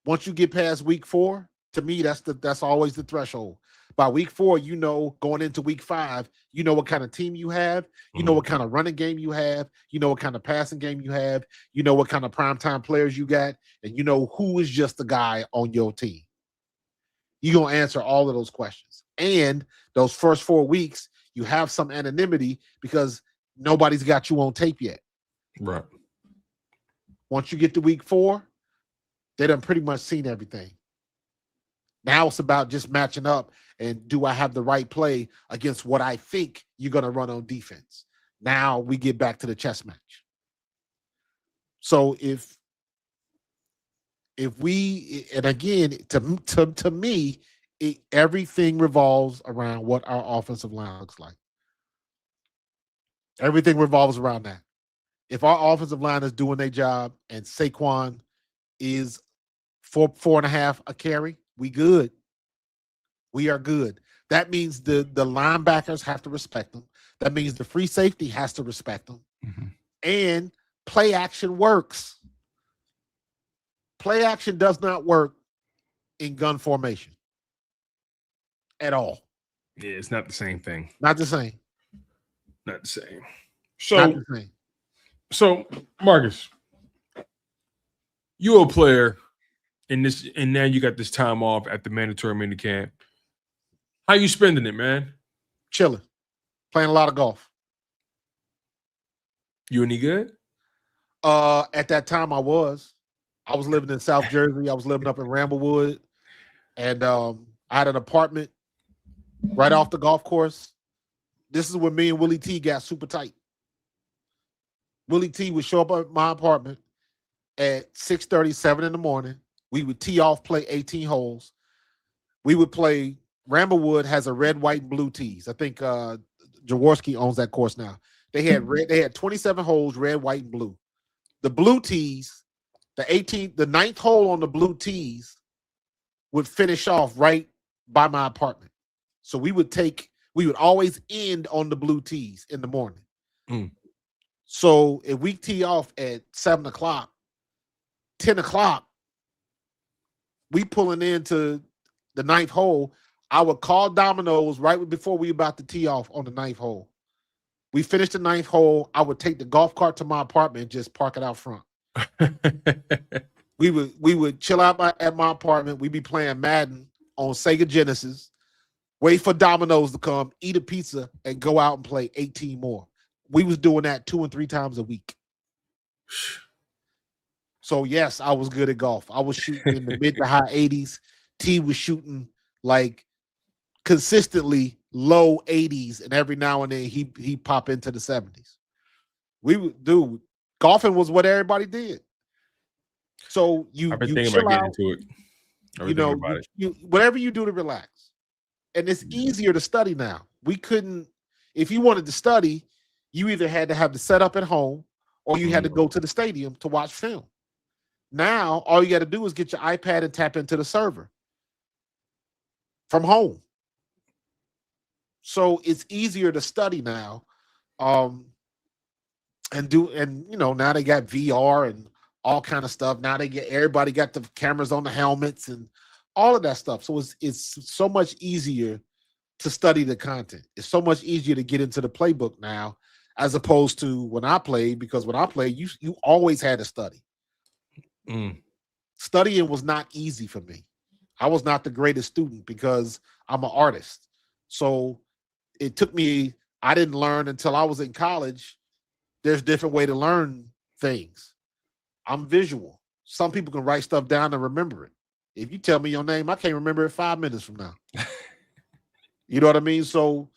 Once you get past week 4, to me, that's always the threshold. By week 4, going into week 5, you know what kind of team you have, you know what kind of running game you have, you know what kind of passing game you have, you know what kind of primetime players you got, and you know who is just the guy on your team. You're gonna answer all of those questions. And those first 4 weeks, you have some anonymity because nobody's got you on tape yet. Right. Once you get to week 4, they done pretty much seen everything. Now it's about just matching up and do I have the right play against what I think you're going to run on defense. Now we get back to the chess match. So if we, and again, to me, everything revolves around what our offensive line looks like. Everything revolves around that. If our offensive line is doing their job and Saquon is 4.5 a carry, we good. We are good. That means the linebackers have to respect them. That means the free safety has to respect them. Mm-hmm. And play action works. Play action does not work in gun formation at all. Yeah, it's not the same thing. Not the same. Not the same. Not the same. So, Marcus, you're a player in this, and now you got this time off at the mandatory minicamp. How you spending it, man? Chilling. Playing a lot of golf. You any good? At that time, I was living in South Jersey. I was living up in Ramblewood, and I had an apartment right off the golf course. This is when me and Willie T got super tight. Willie T would show up at my apartment at 6:30, 7 in the morning. We would tee off, play 18 holes. We would play. Ramblewood has a red, white, and blue tees. I think Jaworski owns that course now. They had 27 holes, red, white, and blue. The blue tees, the ninth hole on the blue tees would finish off right by my apartment. So we would always end on the blue tees in the morning. Mm. So if we tee off at 7 o'clock, 10 o'clock, we pulling into the ninth hole. I would call Domino's right before we about to tee off on the ninth hole. We finished the ninth hole. I would take the golf cart to my apartment and just park it out front. We would chill out at my apartment. We'd be playing Madden on Sega Genesis, wait for Domino's to come, eat a pizza, and go out and play 18 more. We was doing that 2 and 3 times a week. So, yes, I was good at golf. I was shooting in the mid to high 80s. T was shooting like consistently low 80s, and every now and then he pop into the 70s. Golfing was what everybody did. So I've been thinking about getting into it. Whatever you do to relax. And it's easier to study now. If you wanted to study, you either had to have the setup at home or you had to go to the stadium to watch film. Now, all you got to do is get your iPad and tap into the server from home. So it's easier to study now. Now they got VR and all kind of stuff. Now everybody got the cameras on the helmets and all of that stuff. So it's so much easier to study the content. It's so much easier to get into the playbook now, as opposed to when I played, because when I played, you always had to study. Studying was not easy for me. I was not the greatest student because I'm an artist. So it took me, I didn't learn until I was in college. There's a different way to learn things. I'm visual. Some people can write stuff down and remember it. If you tell me your name, I can't remember it 5 minutes from now. You know what I mean? So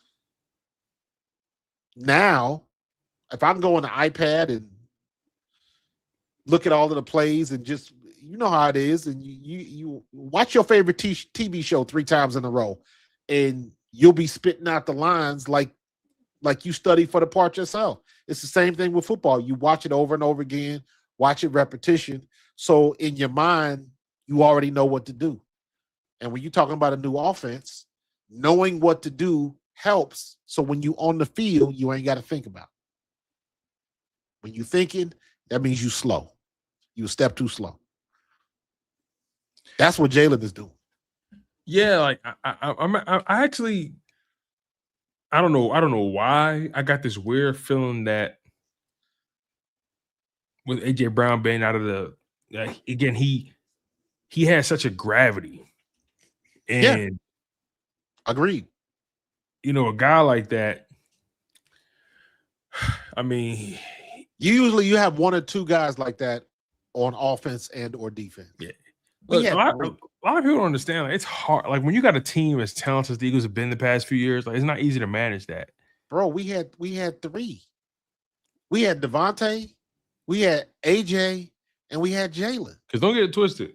now, if I can go on the iPad and look at all of the plays and just you know how it is, and you watch your favorite TV show 3 times in a row, and you'll be spitting out the lines like you study for the part yourself. It's the same thing with football. You watch it over and over again, watch it repetition. So in your mind, you already know what to do. And when you're talking about a new offense, knowing what to do helps. So when you on the field, you ain't got to think about it. When you thinking, that means you slow. You a step too slow. That's what Jalen is doing. Yeah, like I actually I don't know why I got this weird feeling that with AJ Brown being out of the again he has such a gravity, and Agreed. you know a guy like that. I mean, usually you have 1 or 2 guys like that on offense and or defense. Yeah. Look, a lot of people don't understand. Like, it's hard. Like when you got a team as talented as the Eagles have been the past few years, like it's not easy to manage that. Bro, we had 3. We had Devontae, we had AJ, and we had Jalen. Because don't get it twisted,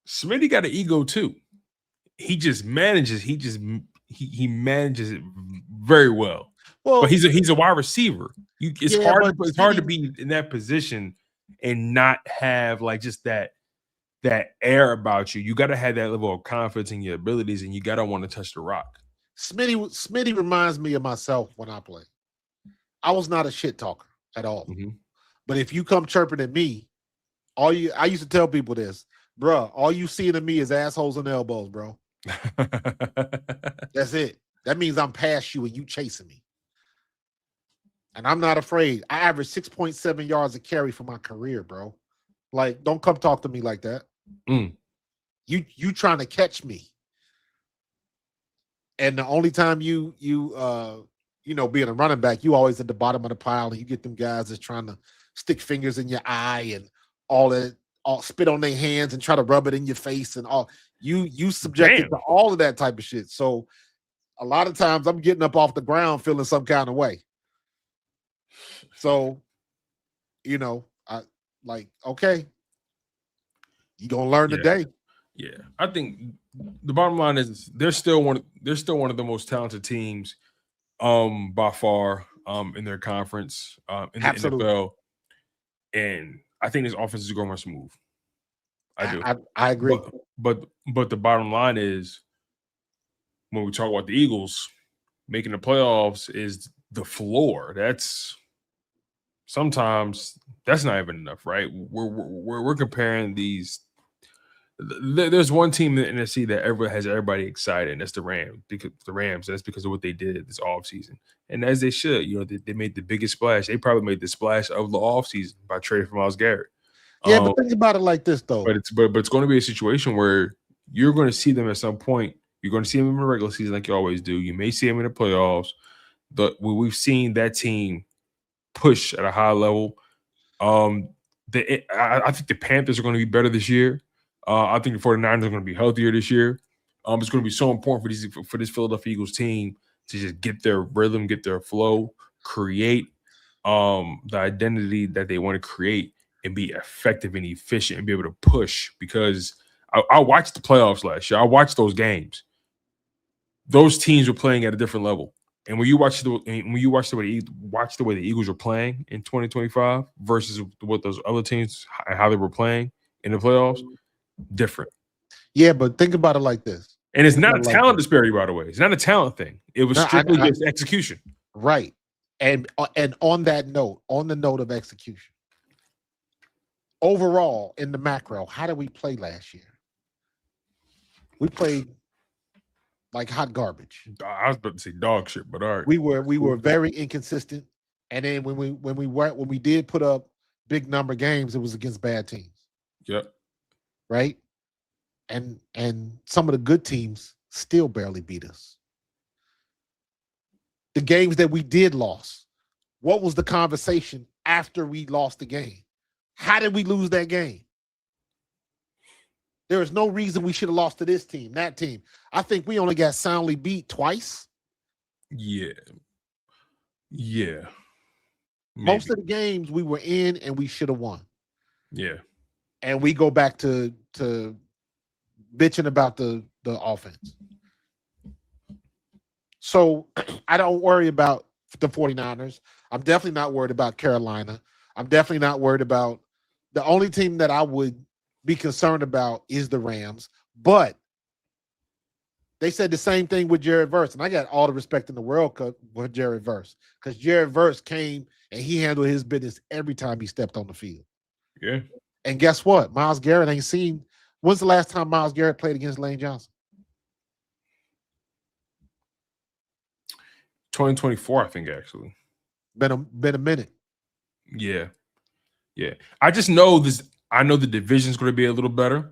Smitty got an ego too. He just manages. He manages it very well. Well, but he's a wide receiver. It's hard to be in that position and not have like just that air about you. You got to have that level of confidence in your abilities, and you got to want to touch the rock. Smitty reminds me of myself when I play. I was not a shit talker at all. Mm-hmm. But if you come chirping at me, I used to tell people this, bro, all you seeing in me is assholes and elbows, bro. That's it. That means I'm past you and you chasing me. And I'm not afraid. I averaged 6.7 yards a carry for my career, bro. Like, don't come talk to me like that. You trying to catch me. And the only time you being a running back, you always at the bottom of the pile, and you get them guys that's trying to stick fingers in your eye and all spit on their hands and try to rub it in your face and all. You subjected to all of that type of shit. So a lot of times I'm getting up off the ground feeling some kind of way. So, I like, okay, you gonna learn today. Yeah, I think the bottom line is they're still one of the most talented teams, by far, in their conference, in the NFL, and I think this offense is going to smooth. I do. I agree. But the bottom line is when we talk about the Eagles making the playoffs is the floor. Sometimes that's not even enough, right? We're comparing these. There's one team in the NFC that has everybody excited, and that's the Rams. Because the Rams, that's because of what they did this offseason. And as they should, they made the biggest splash. They probably made the splash of the offseason by trading for Myles Garrett. Yeah, but think about it like this, though. But it's going to be a situation where you're going to see them at some point. You're going to see them in the regular season like you always do. You may see them in the playoffs. But we've seen that team push at a high level. I think the Panthers are going to be better this year. I think the 49ers are going to be healthier this year. It's going to be so important for this Philadelphia Eagles team to just get their rhythm, get their flow, create the identity that they want to create, and be effective and efficient and be able to push. Because I watched the playoffs last year. I watched those games. Those teams were playing at a different level. And when you watch the way the Eagles are playing in 2025 versus what those other teams and how they were playing in the playoffs, different. Yeah, but think about it like this. And it's not a talent disparity, by the way. It's not a talent thing. It was strictly just execution. Right. And on that note, on the note of execution, overall in the macro, how did we play last year? We played like hot garbage. I was about to say dog shit, but all right. We were very inconsistent. And then when we did put up big number games, it was against bad teams. Yep. Right? And some of the good teams still barely beat us. The games that we did lose, what was the conversation after we lost the game? How did we lose that game? There is no reason we should have lost to this team, that team. I think we only got soundly beat twice. Yeah. Yeah. Maybe. Most of the games we were in and we should have won. Yeah. And we go back to bitching about the offense. So I don't worry about the 49ers. I'm definitely not worried about Carolina. I'm definitely not worried about the only team that I would be concerned about is the Rams. But they said the same thing with Jared Verse. And I got all the respect in the world for Jared Verse because Jared Verse came and he handled his business every time he stepped on the field. Yeah. And guess what? Myles Garrett ain't seen. When's the last time Myles Garrett played against Lane Johnson? 2024, I think, actually. Been a minute. Yeah. Yeah. I just know this. I know the division's going to be a little better.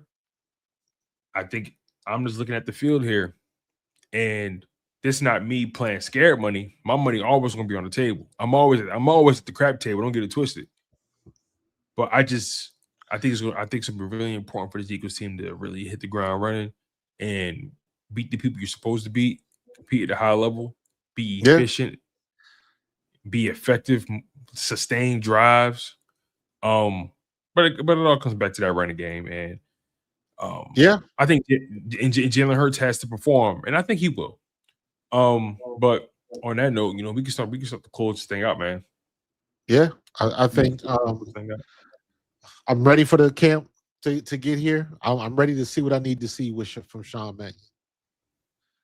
I think I'm just looking at the field here. And this is not me playing scared money. My money always going to be on the table. I'm always at the crap table. Don't get it twisted. But I think it's going to be really important for this Eagles team to really hit the ground running and beat the people you're supposed to beat, compete at a high level, be efficient, be effective, sustain drives. But it all comes back to that running game, and I think Jalen Hurts has to perform, and I think he will. But on that note, we can start to close this thing out, man. Yeah, I think I'm ready for the camp to get here. I'm ready to see what I need to see from Sean Mannion.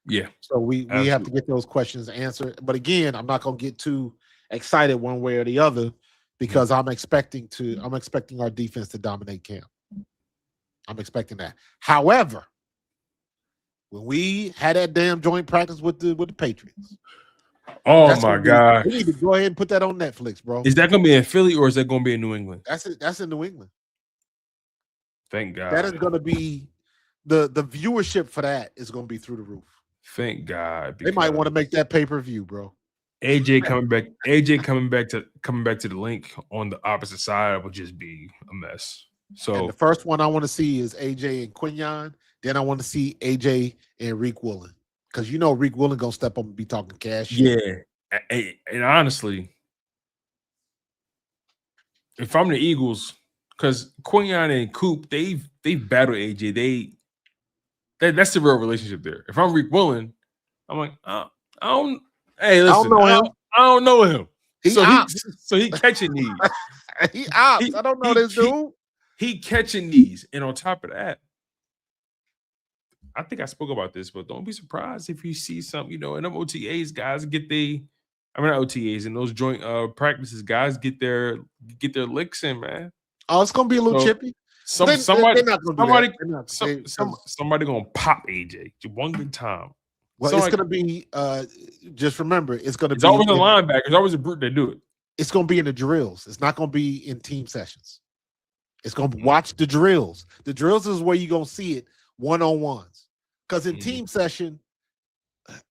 Yeah. So we have to get those questions answered. But again, I'm not going to get too excited one way or the other because I'm expecting our defense to dominate camp. I'm expecting that. However, when we had that damn joint practice with the Patriots. Oh my God. We need to go ahead and put that on Netflix, bro. Is that going to be in Philly or is that going to be in New England? That's in New England. Thank God. That is going to be the viewership for that is going to be through the roof. Thank God. They might want to make that pay-per-view, bro. AJ coming back to the link on the opposite side would just be a mess. So and the first one I want to see is AJ and Quinyon. Then I want to see AJ and Reek Woolen. Because Reek Woolen gonna step up and be talking cash. Yeah. And honestly, if I'm the Eagles, because Quinyon and Coop, they've battled AJ. That's the real relationship there. If I'm Reek Woolen, I'm like, I don't know him. I don't know him. So he catching these. He ops. I don't know this dude. He catching these. And on top of that, I think I spoke about this, but don't be surprised if you see some, in them OTAs, guys not OTAs, in those joint practices, guys get their licks in, man. Oh, it's gonna be a little chippy. Somebody gonna pop AJ one good time. Well, it's gonna be. Just remember, it's gonna be. It's always a linebacker. It's always a brute that do it. It's gonna be in the drills. It's not gonna be in team sessions. It's gonna watch the drills. The drills is where you're gonna see it one-on-ones. Because in team session,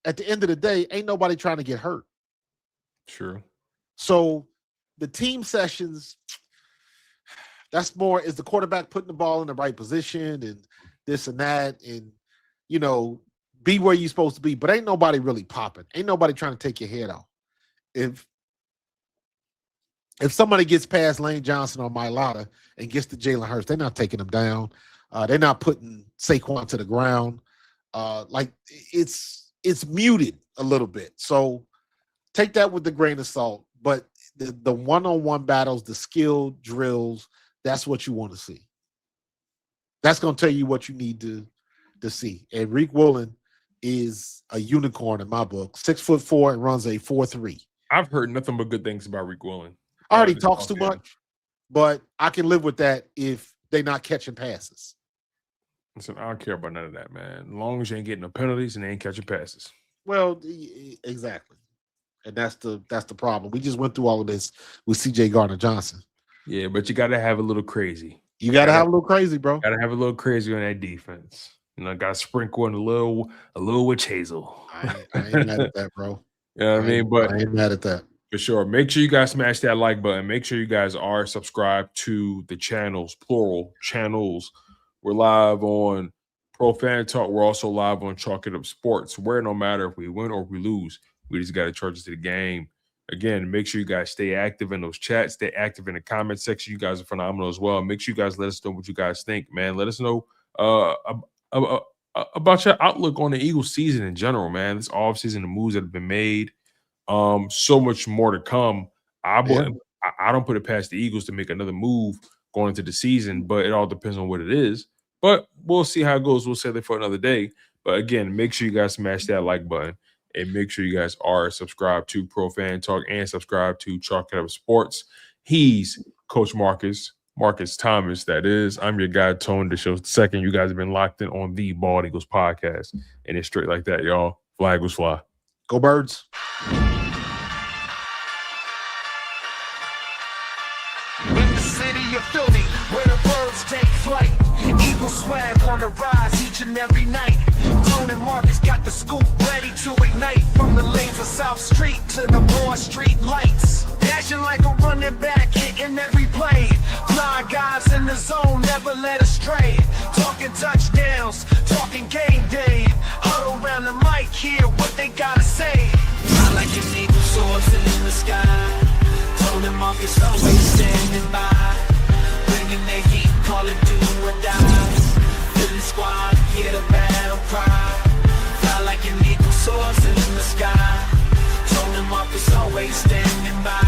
at the end of the day, ain't nobody trying to get hurt. True. So the team sessions, that's more is the quarterback putting the ball in the right position and this and that, and be where you're supposed to be. But ain't nobody really popping. Ain't nobody trying to take your head off. If somebody gets past Lane Johnson or Mailata and gets to Jalen Hurts, they're not taking him down. They're not putting Saquon to the ground. It's muted a little bit. So take that with a grain of salt. But the one-on-one battles, the skill drills, that's what you want to see. That's going to tell you what you need to see. And Reek Woolen is a unicorn in my book. 6'4" and runs a 4.3. I've heard nothing but good things about Reek Woolen. I already talks too much, but I can live with that if they're not catching passes. Listen, I don't care about none of that, man. As long as you ain't getting no penalties and they ain't catching passes. Well, exactly. And that's the problem. We just went through all of this with CJ Gardner-Johnson. Yeah, but you got to have a little crazy. You got to have a little crazy, bro. Got to have a little crazy on that defense. Got to sprinkle in a little witch hazel. I ain't mad at that, bro. You know what I mean? But I ain't mad at that. For sure. Make sure you guys smash that like button. Make sure you guys are subscribed to the channels, plural channels. We're live on Pro Fan Talk. We're also live on Chalk It Up Sports, where no matter if we win or if we lose, we just got to charge it to the game. Again, make sure you guys stay active in those chats, stay active in the comment section. You guys are phenomenal as well. Make sure you guys let us know what you guys think, man. Let us know about your outlook on the Eagles season in general, man. This offseason, the moves that have been made, so much more to come. I don't put it past the Eagles to make another move going into the season, but it all depends on what it is. But we'll see how it goes. We'll save it for another day. But again, make sure you guys smash that like button and make sure you guys are subscribed to Pro Fan Talk and subscribe to Chalk It Up Sports. He's Coach Marcus Thomas, that is. I'm your guy, Tone, the show's second. You guys have been locked in on the Bald Eagles podcast. And it's straight like that, y'all. Flag was fly. Go Birds. In the city of Philly, where the birds take flight, Eagle swag on the rise each and every night. Tone and Marcus got the scoop ready to ignite. From the lanes of South Street to the Broad Street lights, dashing like a running back, hitting every play. Fly guys in the zone, never led astray. Talking touchdowns, talking game day. Huddle around the mic, hear what they gotta say. I like an eagle soaring in the sky. Tone and Marcus always standing by, bringing their heat, call it do or die. Philly squad, hear the battle cry. Fly like an eagle soaring in the sky. Tone and Marcus always standing by.